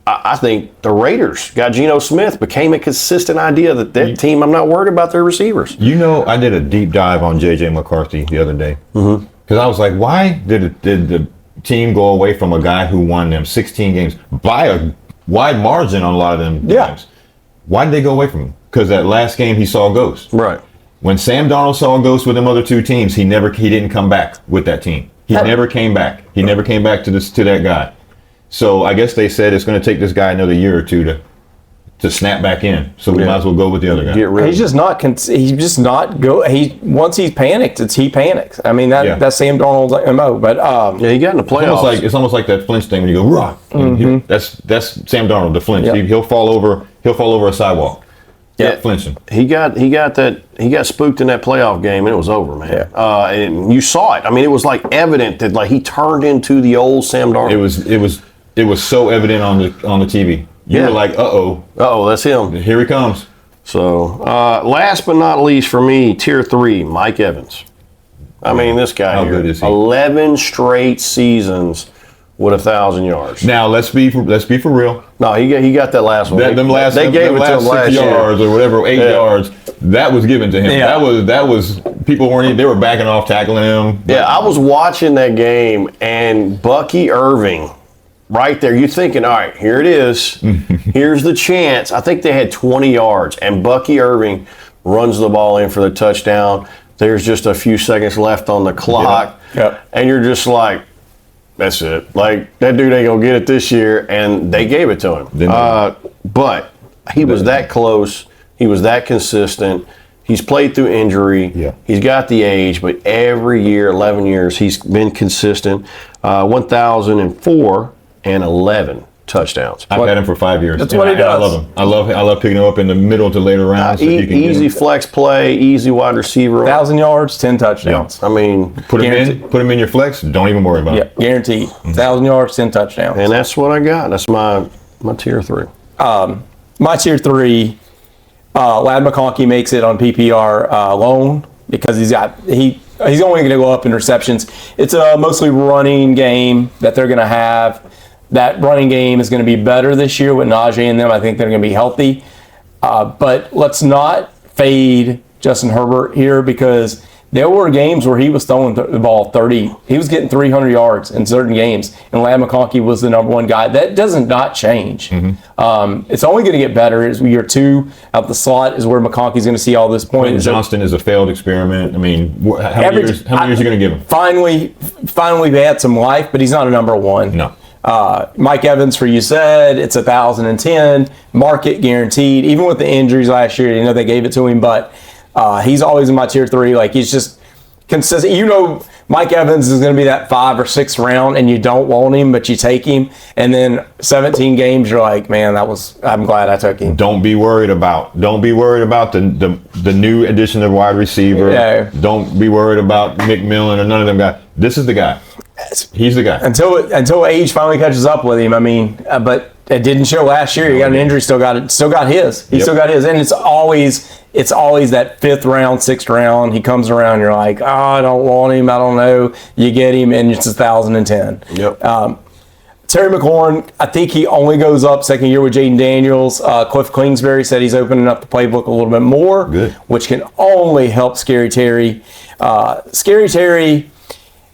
I think the Raiders got Geno Smith, became a consistent idea that team, I'm not worried about their receivers.
I did a deep dive on J.J. McCarthy the other day. Because I was like, why did the team go away from a guy who won them 16 games by a wide margin on a lot of them games? Why did they go away from him? Because that last game he saw a ghost.
Right.
When Sam Darnold saw a ghost with them other 2 teams, he didn't come back with that team. He never came back. He never came back to that guy. So I guess they said it's going to take this guy another year or 2 to to snap back in. So we might as well go with the other guy.
Get rid
He's just not. He's just not go. Once he's panicked, he panics. I mean that's Sam Darnold's MO. But
yeah, he got in the playoffs.
It's almost like that flinch thing when you go rock. That's Sam Darnold, the flinch.
Yep.
He'll fall over a sidewalk.
Yeah,
flinching.
He got spooked in that playoff game, and it was over, man.
Yeah.
And you saw it. I mean, it was like evident that like he turned into the old Sam Darnold.
It was so evident on the TV. You were like,
that's him.
Here he comes.
So last but not least for me, tier 3, Mike Evans. I mean, this guy
How
here,
good is he?
11 straight seasons with 1,000 yards.
Now let's be for real.
No, he got that last one.
They gave it to him last 6 yards or whatever, 8 yards. That was given to him.
Yeah.
That was people they were backing off, tackling him.
Yeah, I was watching that game, and Bucky Irving, right there, you're thinking, all right, here it is. Here's the chance. I think they had 20 yards, and Bucky Irving runs the ball in for the touchdown. There's just a few seconds left on the clock, and you're just like, that's it. Like, that dude ain't going to get it this year, and they gave it to him. But he was that close. He was that consistent. He's played through injury.
Yeah.
He's got the age, but every year, 11 years, he's been consistent. 1,004 and 11 touchdowns.
I've had him for 5 years.
That's what he does.
I love him. I love picking him up in the middle to later rounds.
Easy flex play, easy wide receiver.
1,000 yards, 10 touchdowns.
I mean,
Put him in your flex. Don't even worry about it.
Yeah, guaranteed. 1,000 yards, 10 touchdowns.
and that's what I got. That's my tier 3.
My tier 3, Lad McConkey makes it on PPR alone because he's only going to go up in receptions. It's a mostly running game that they're going to have. That running game is going to be better this year with Najee and them. I think they're going to be healthy. But let's not fade Justin Herbert here because there were games where he was throwing the ball 30. He was getting 300 yards in certain games, and Lad McConkey was the number one guy. That doesn't not change. It's only going to get better as year 2 out the slot is where McConkey's going to see all this points.
Johnston is a failed experiment. I mean, how many years are you going to give him?
Finally, they had some life, but he's not a number one.
No.
Mike Evans, for you said, it's 1,010, market guaranteed. Even with the injuries last year, they gave it to him, but he's always in my tier 3. Like, he's just consistent. Mike Evans is going to be that 5th or 6th round, and you don't want him, but you take him. And then 17 games, you're like, man, I'm glad I took him.
Don't be worried about the new addition of wide receiver.
Yeah.
Don't be worried about McMillan or none of them guys. This is the guy. He's the guy.
Until age finally catches up with him. I mean, but it didn't show last year. He got an injury, still got his. He still got his, and it's always that 5th round, 6th round. He comes around, you're like, oh, I don't want him. I don't know. You get him, and it's 1,010.
Yep.
Terry McLaurin, I think he only goes up second year with Jaden Daniels. Cliff Kingsbury said he's opening up the playbook a little bit more, which can only help Scary Terry. Scary Terry.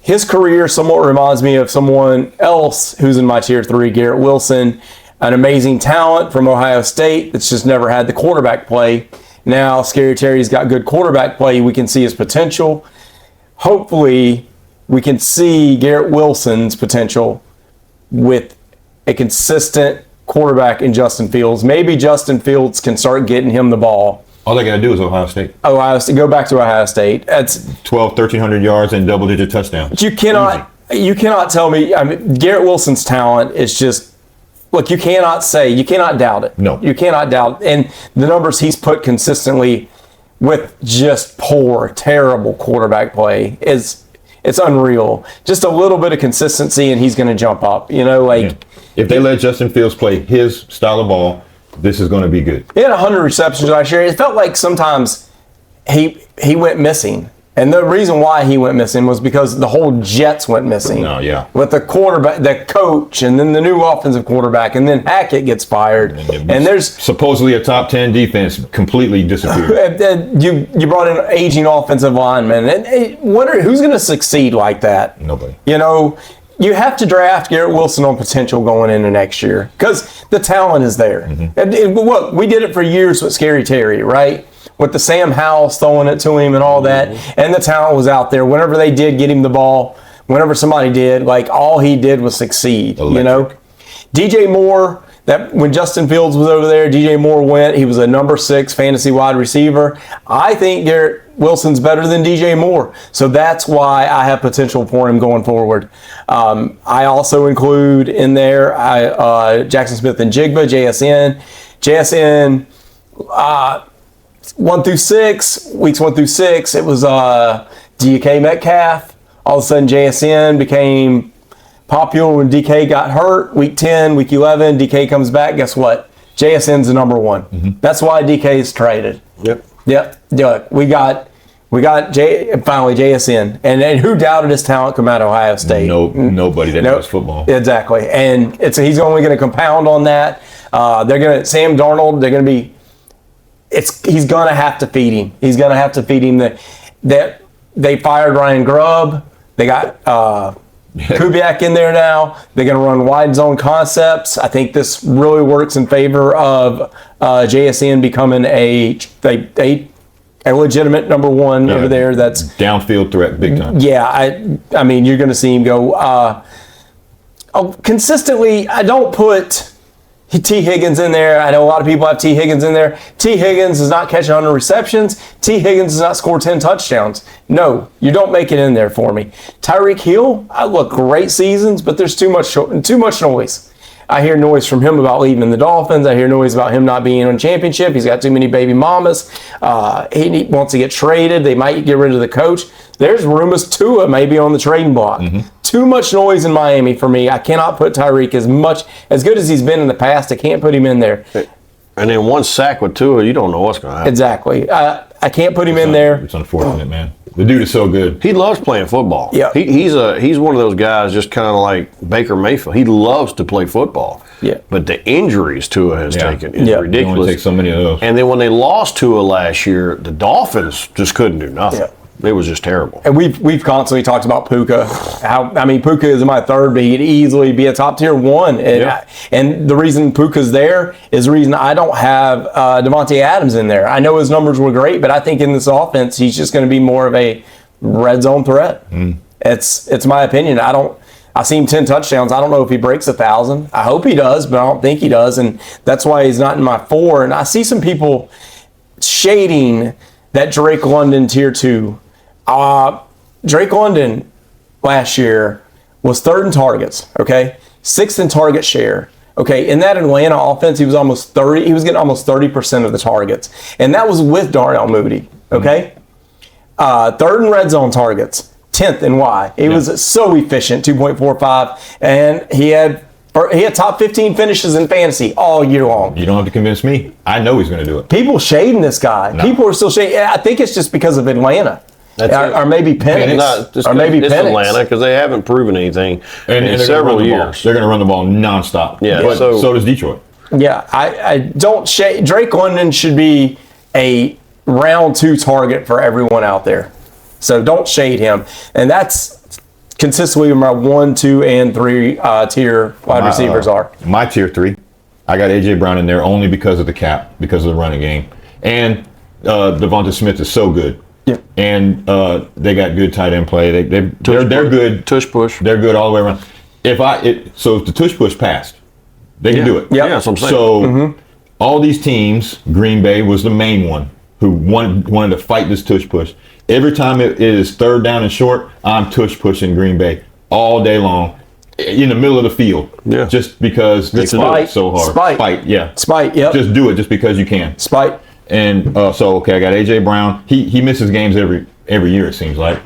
His career somewhat reminds me of someone else who's in my tier 3, Garrett Wilson, an amazing talent from Ohio State that's just never had the quarterback play. Now, Scary Terry's got good quarterback play. We can see his potential. Hopefully, we can see Garrett Wilson's potential with a consistent quarterback in Justin Fields. Maybe Justin Fields can start getting him the ball.
All they got to do is Ohio State.
Go back to Ohio State. That's
1,300 yards and double-digit touchdowns.
You cannot tell me. I mean, Garrett Wilson's talent is just look. You cannot doubt it.
No,
you cannot doubt. And the numbers he's put consistently with just poor, terrible quarterback play it's unreal. Just a little bit of consistency, and he's going to jump up.
If they let Justin Fields play his style of ball, this is going to be good.
He had 100 receptions last year. It felt like sometimes he went missing. And the reason why he went missing was because the whole Jets went missing.
Oh, yeah.
With the quarterback, the coach, and then the new offensive quarterback, and then Hackett gets fired. And there's
supposedly a top 10 defense completely disappeared.
You brought in an aging offensive lineman. And who's going to succeed like that?
Nobody.
You have to draft Garrett Wilson on potential going into next year because the talent is there. And look, we did it for years with Scary Terry, right? With the Sam Howell throwing it to him and all that. And the talent was out there. Whenever they did get him the ball, whenever somebody did, all he did was succeed,
Electric.
DJ Moore, that when Justin Fields was over there, DJ Moore went. He was a number 6 fantasy wide receiver. I think Garrett Wilson's better than DJ Moore, so that's why I have potential for him going forward. I also include in there Jackson Smith and Jigba, JSN 1 through 6, weeks 1 through 6. It was DK Metcalf. All of a sudden, JSN became popular when DK got hurt. Week 10, week 11, DK comes back. Guess what? JSN's the number 1. Mm-hmm. That's why DK is traded. Yep. Look, we got finally JSN, and who doubted his talent come out of Ohio State?
Nobody that knows football. Exactly,
and he's only going to compound on that. Sam Darnold. They're going to be. He's going to have to feed him. He's going to have to feed him. That they fired Ryan Grubb. They got Kubiak in there now. They're going to run wide zone concepts. I think this really works in favor of JSN becoming a legitimate number 1 over there. That's
downfield threat, big time.
Yeah, I mean, you're going to see him go consistently. I don't put T. Higgins in there. I know a lot of people have T. Higgins in there. T. Higgins does not catch 100 receptions. T. Higgins does not score 10 touchdowns. No, you don't make it in there for me. Tyreek Hill, great seasons, but there's too much noise. I hear noise from him about leaving the Dolphins. I hear noise about him not being on championship. He's got too many baby mamas. He wants to get traded. They might get rid of the coach. There's rumors Tua may be on the trading block. Mm-hmm. Too much noise in Miami for me. I cannot put Tyreek as good as he's been in the past. I can't put him in there.
And then 1 sack with Tua, you don't know what's going to happen.
Exactly. I can't put him in there.
It's unfortunate, man. The dude is so good.
He loves playing football.
Yeah.
He's one of those guys, just kind of like Baker Mayfield. He loves to play football.
Yeah.
But the injuries Tua has taken is ridiculous.
You only take so many of those.
And then when they lost Tua last year, the Dolphins just couldn't do nothing.
Yeah.
It was just terrible.
And we've constantly talked about Puka. Puka is my 3rd, but he'd easily be a top tier 1. And the reason Puka's there is the reason I don't have Devontae Adams in there. I know his numbers were great, but I think in this offense he's just going to be more of a red zone threat. It's my opinion. I see him 10 touchdowns. I don't know if he breaks 1,000. I hope he does, but I don't think he does, and that's why he's not in my 4. And I see some people shading that Drake London tier 2. Drake London last year was 3rd in targets, okay? 6th in target share. Okay, in that Atlanta offense, he was getting almost 30% of the targets. And that was with Darnell Mooney, okay? 3rd in red zone targets, 10th in Y. He was so efficient, 2.45, and he had top 15 finishes in fantasy all year long.
You don't have to convince me. I know he's going to do it.
People shading this guy. No. People are still shading. I think it's just because of Atlanta. Or maybe Penix.
It's Atlanta because they haven't proven anything in several years.
They're going to run the ball nonstop.
Yeah,
but so does Detroit.
Yeah, I don't shade. Drake London should be a round 2 target for everyone out there. So don't shade him. And that's consistently where my 1, 2, and 3 tier wide receivers are.
My tier 3, I got A.J. Brown in there only because of the cap, because of the running game. And Devonta Smith is so good.
Yeah.
And they got good tight end play. They're good.
Tush push.
They're good all the way around. If the tush push passed, they can do it.
Yeah,
that's what I'm saying.
So all these teams, Green Bay was the main one who wanted to fight this tush push. Every time it is 3rd down and short, I'm tush pushing Green Bay all day long in the middle of the field.
Yeah.
Just because they fight so hard. Spite, yeah.
Spite, yeah.
Just do it just because you can.
Spite.
And I got A.J. Brown. He misses games every year, it seems like.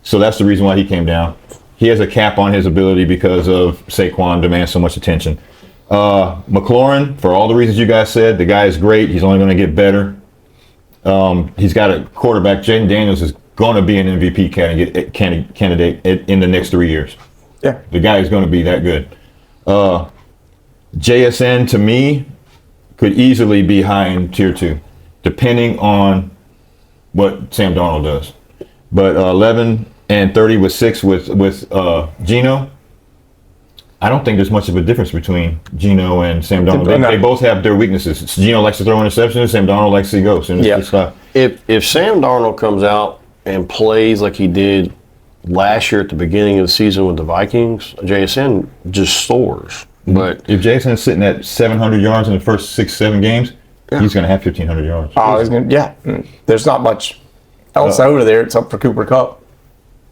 So that's the reason why he came down. He has a cap on his ability because of Saquon demands so much attention. McLaurin, for all the reasons you guys said, the guy is great. He's only going to get better. He's got a quarterback. Jaden Daniels is going to be an MVP candidate in the next 3 years.
Yeah.
The guy is going to be that good. JSN, to me, could easily be high in tier 2, depending on what Sam Darnold does. But 11 and 30 with 6 with Geno, I don't think there's much of a difference between Geno and Sam Darnold. They both have their weaknesses. Geno likes to throw interceptions. Sam Darnold likes to go.
If Sam Darnold comes out and plays like he did last year at the beginning of the season with the Vikings, JSN just soars.
But
if Jason's sitting at 700 yards in the first 6-7 games, he's going to have 1,500 yards.
There's not much else over there. It's up for Cooper Kupp.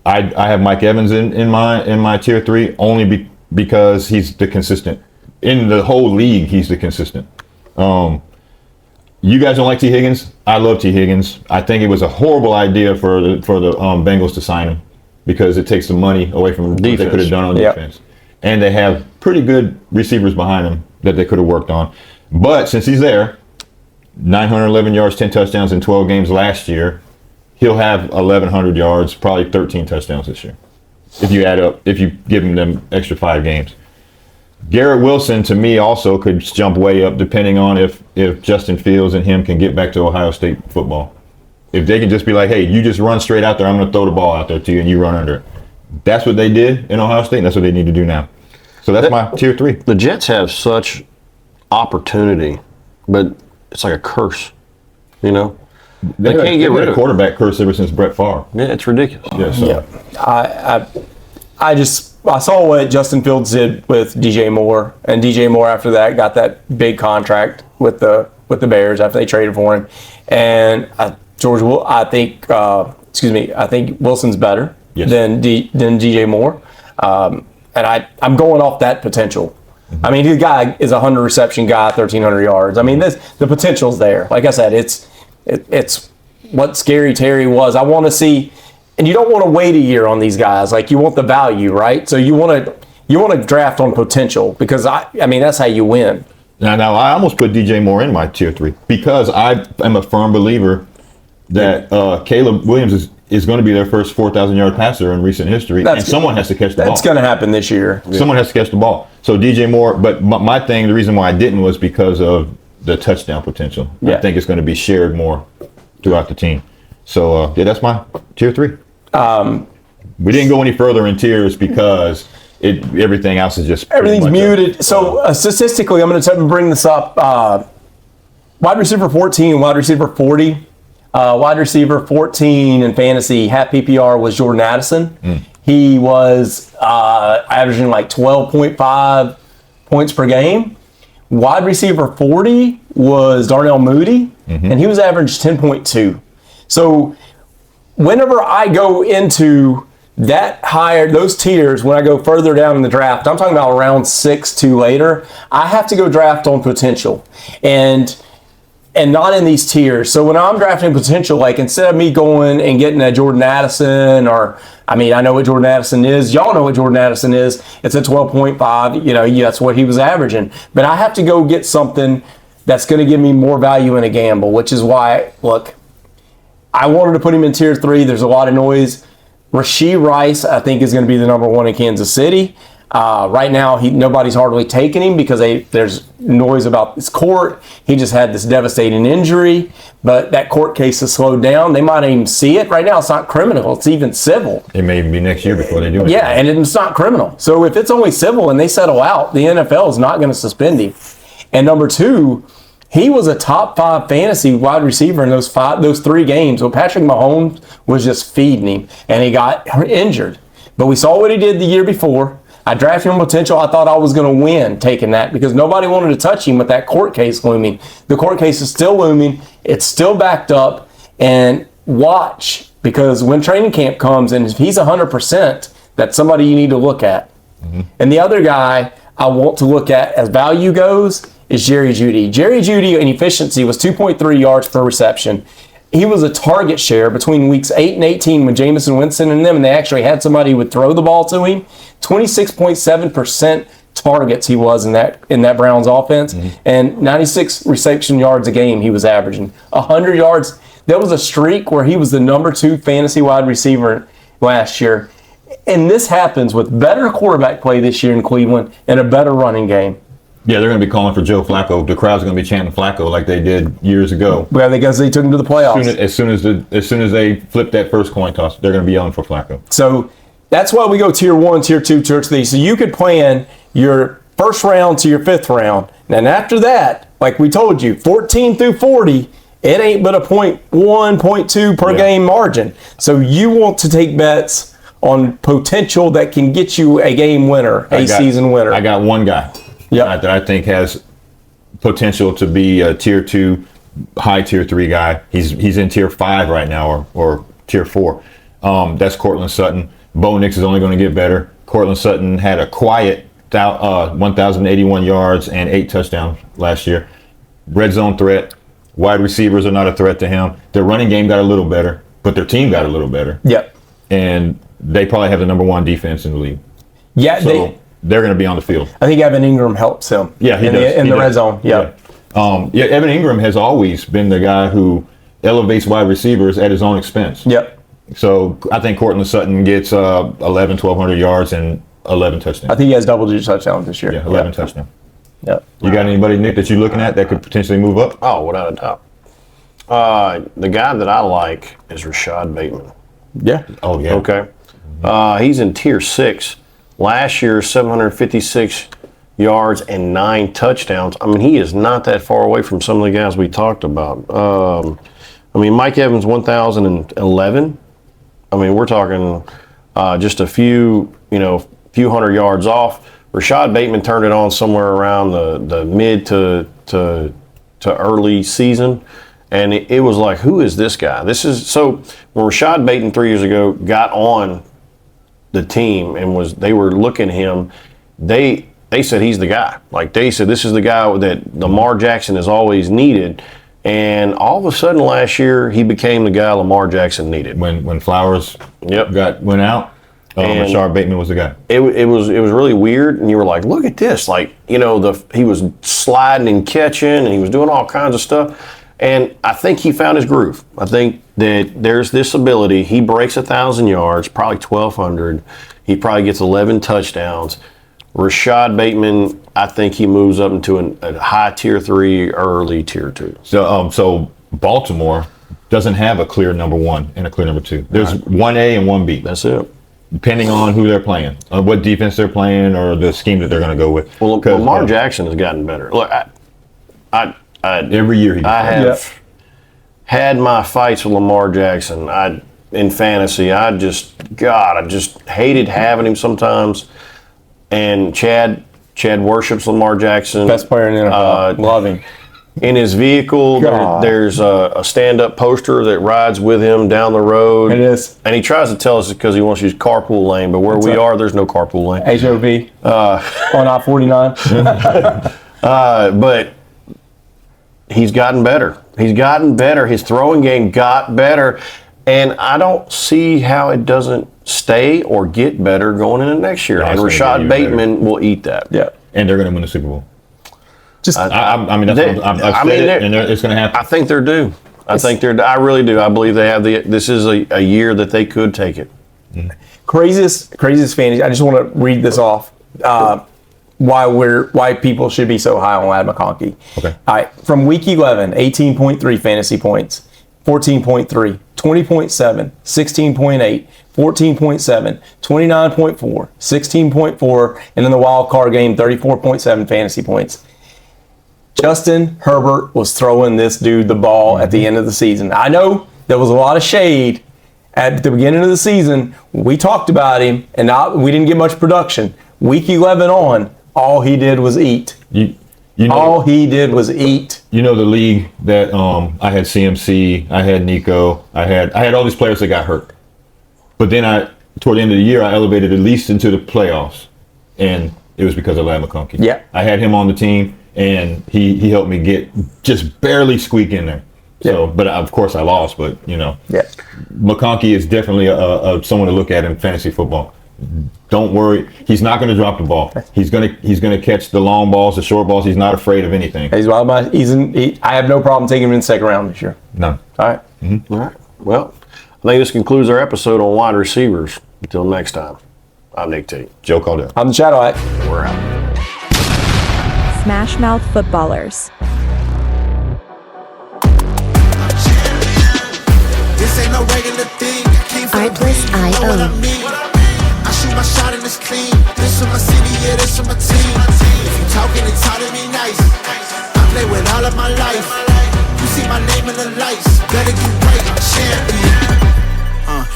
I have Mike Evans in my tier 3 only because he's the consistent. In the whole league, he's the consistent. You guys don't like T. Higgins? I love T. Higgins. I think it was a horrible idea for the Bengals to sign him because it takes the money away from what they could have done on defense. And they have pretty good receivers behind him that they could have worked on. But since he's there, 911 yards, 10 touchdowns in 12 games last year, he'll have 1,100 yards, probably 13 touchdowns this year. If you give him them extra 5 games. Garrett Wilson, to me, also could jump way up depending on if Justin Fields and him can get back to Ohio State football. If they can just be like, hey, you just run straight out there, I'm going to throw the ball out there to you and you run under it. That's what they did in Ohio State, and that's what they need to do now. So that's my tier 3.
The Jets have such opportunity, but it's like a curse, you know? They can't get rid of
a quarterback curse ever since Brett Favre.
Yeah, it's ridiculous.
I saw what Justin Fields did with DJ Moore, and DJ Moore after that got that big contract with the Bears after they traded for him. And I think Wilson's better than DJ Moore, and I'm going off that potential. I mean, the guy is a 100 reception guy, 1,300 yards. I mean, the potential's there. Like I said, it's what Scary Terry was. I want to see. And you don't want to wait a year on these guys. Like, you want the value, right? So you want to draft on potential because I mean that's how you win.
Now I almost put DJ Moore in my tier 3 because I am a firm believer that Caleb Williams is going to be their first 4,000-yard passer in recent history, and someone has to catch the ball.
That's going to happen this year.
Someone has to catch the ball. So DJ Moore, but my thing, the reason why I didn't was because of the touchdown potential. I think it's going to be shared more throughout the team. So that's my tier 3. We didn't go any further in tiers because everything else is just
everything's muted. So statistically, I'm going to bring this up. Wide receiver 14, wide receiver 40. Wide receiver 14 in fantasy, half PPR was Jordan Addison. He was averaging like 12.5 points per game. Wide receiver 40 was Darnell Mooney, and he was averaged 10.2. So whenever I go into that higher, those tiers, when I go further down in the draft, I'm talking about round 6 to later, I have to go draft on potential and not in these tiers. So when I'm drafting potential, like instead of me going and getting a Jordan Addison I know what Jordan Addison is. Y'all know what Jordan Addison is. It's a 12.5. That's what he was averaging. But I have to go get something that's going to give me more value in a gamble, which is why, look, I wanted to put him in tier 3. There's a lot of noise. Rashee Rice, I think, is going to be the number 1 in Kansas City. Right now, nobody's hardly taking him because there's noise about his court. He just had this devastating injury, but that court case has slowed down. They might not even see it. Right now, it's not criminal. It's even civil.
It may even be next year before they do it.
Yeah, and it's not criminal. So if it's only civil and they settle out, the NFL is not going to suspend him. And number 2, he was a top 5 fantasy wide receiver in those 3 games. Well, Patrick Mahomes was just feeding him, and he got injured. But we saw what he did the year before. I drafted him potential. I thought I was going to win taking that because nobody wanted to touch him with that court case looming. The court case is still looming. It's still backed up. And watch, because when training camp comes and if he's 100%, that's somebody you need to look at. And the other guy I want to look at as value goes is Jerry Jeudy. Jerry Jeudy in efficiency was 2.3 yards per reception. He was a target share between weeks 8 and 18 when Jameson Winston and them, and they actually had somebody who would throw the ball to him. 26.7% targets he was in that Browns offense, and 96 reception yards a game he was averaging. 100 yards. There was a streak where he was the number 2 fantasy wide receiver last year. And this happens with better quarterback play this year in Cleveland and a better running game.
Yeah, they're going to be calling for Joe Flacco. The crowd's going to be chanting Flacco like they did years ago.
Well, because they took him to the playoffs.
As soon as they flip that first coin toss, they're going to be yelling for Flacco.
So that's why we go tier 1, tier 2, tier 3. So you could plan your first round to your 5th round. And after that, like we told you, 14 through 40, it ain't but a 0.1, 0.2 per game margin. So you want to take bets on potential that can get you a game winner, season winner.
I got one guy.
Yep.
that I think has potential to be a tier 2, high tier 3 guy. He's in tier 5 right now or tier 4. That's Cortland Sutton. Bo Nix is only going to get better. Cortland Sutton had a quiet 1,081 yards and 8 touchdowns last year. Red zone threat. Wide receivers are not a threat to him. Their running game got a little better, but their team got a little better.
Yep.
And they probably have the number 1 defense in the league.
Yeah,
So they're going to be on the field.
I think Evan Ingram helps him.
Yeah, he does.
In
He
the
does.
red zone. Yep.
Yeah. Evan Ingram has always been the guy who elevates wide receivers at his own expense.
Yep.
So I think Cortland Sutton gets 1,200 yards and 11 touchdowns.
I think he has double-digit touchdowns this year.
Yeah, 11 touchdowns.
Yep.
You got anybody, Nick, that you're looking at that could potentially move up?
Oh, without a doubt. The guy that I like is Rashad Bateman.
Yeah.
Oh, yeah.
Okay. He's in tier 6. Last year, 756 yards and 9 touchdowns. I mean, he is not that far away from some of the guys we talked about. Mike Evans, 1,011. I mean, we're talking just a few hundred yards off. Rashad Bateman turned it on somewhere around the mid to early season. And it was like, who is this guy? So when Rashad Bateman 3 years ago got on the team and they were looking at him, they said he's the guy. Like they said, this is the guy that Lamar Jackson has always needed. And all of a sudden last year, he became the guy Lamar Jackson needed.
When Flowers
Yep.
went out, Rashad Bateman was the guy.
It was really weird, and you were like, look at this. Like, he was sliding and catching, and he was doing all kinds of stuff. And I think he found his groove. I think that there's this ability. He breaks 1,000 yards, probably 1,200. He probably gets 11 touchdowns. Rashad Bateman, I think he moves up into a high tier 3, early tier 2.
So Baltimore doesn't have a clear number 1 and a clear number 2. There's 1A and 1B.
That's it.
Depending on who they're playing, what defense they're playing, or the scheme that they're going to go with.
Well, Lamar Jackson has gotten better. Look,
every year he
I
gets
have had my fights with Lamar Jackson. In fantasy, I just hated having him sometimes. And Chad worships Lamar Jackson.
Best player in the NFL. Love him.
In his vehicle, there's a stand-up poster that rides with him down the road.
It is.
And he tries to tell us it's because he wants to use carpool lane, but where we are, there's no carpool lane.
HOV on I-49.
But he's gotten better. His throwing game got better. And I don't see how it doesn't stay or get better going into next year.
No,
And
it's gonna
Rashad
get
Bateman will eat that.
Yeah.
And they're going to win the Super Bowl.
Just
I mean, that's what I've said it, and it's going to happen.
I think they're due. I really do. I believe they have this is a year that they could take it.
craziest fantasy. I just want to read this off. Why people should be so high on Ladd McConkey.
Okay.
All right. From week 11, 18.3 fantasy points, 14.3, 20.7, 16.8, 14.7, 29.4, 16.4, and in the wild card game, 34.7 fantasy points. Justin Herbert was throwing this dude the ball at the end of the season. I know there was a lot of shade at the beginning of the season. We talked about him, and we didn't get much production. Week 11 on, all he did was eat. All he did was eat.
You know the league that I had CMC, I had Nico, I had all these players that got hurt. But then toward the end of the year, I elevated at least into the playoffs, and it was because of Ladd McConkey.
Yeah.
I had him on the team, and he helped me get just barely squeak in there. So, but of course I lost. But
Yeah.
McConkey is definitely someone to look at in fantasy football. Don't worry, he's not going to drop the ball. He's going to catch the long balls, the short balls. He's not afraid of anything.
I have no problem taking him in the second round this year.
None.
All right.
All right. Well, I think this concludes our episode on wide receivers. Until next time, I'm Nic Tier.
Joe Caldwell.
I'm the Shadow Hat.
We're out.
SmashMouth Footballers.
This ain't no regular thing.
Artlist.io.
I shoot my shot and it's clean. This from my city, yeah, this from my team. If you talking and talking me nice, I play with all of my life. You see my name in the lights, better get right, champion.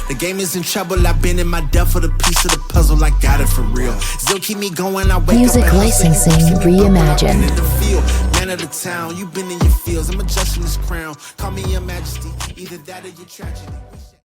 The game is in trouble. I've been in my depth for the piece of the puzzle. I got it for real. Still keep me going. I wake
Music
up and
licensing
reimagined.
reimagined.
In the field, man of the town. You've been in your fields. I'm adjusting this crown. Call me your majesty. Either that or your tragedy.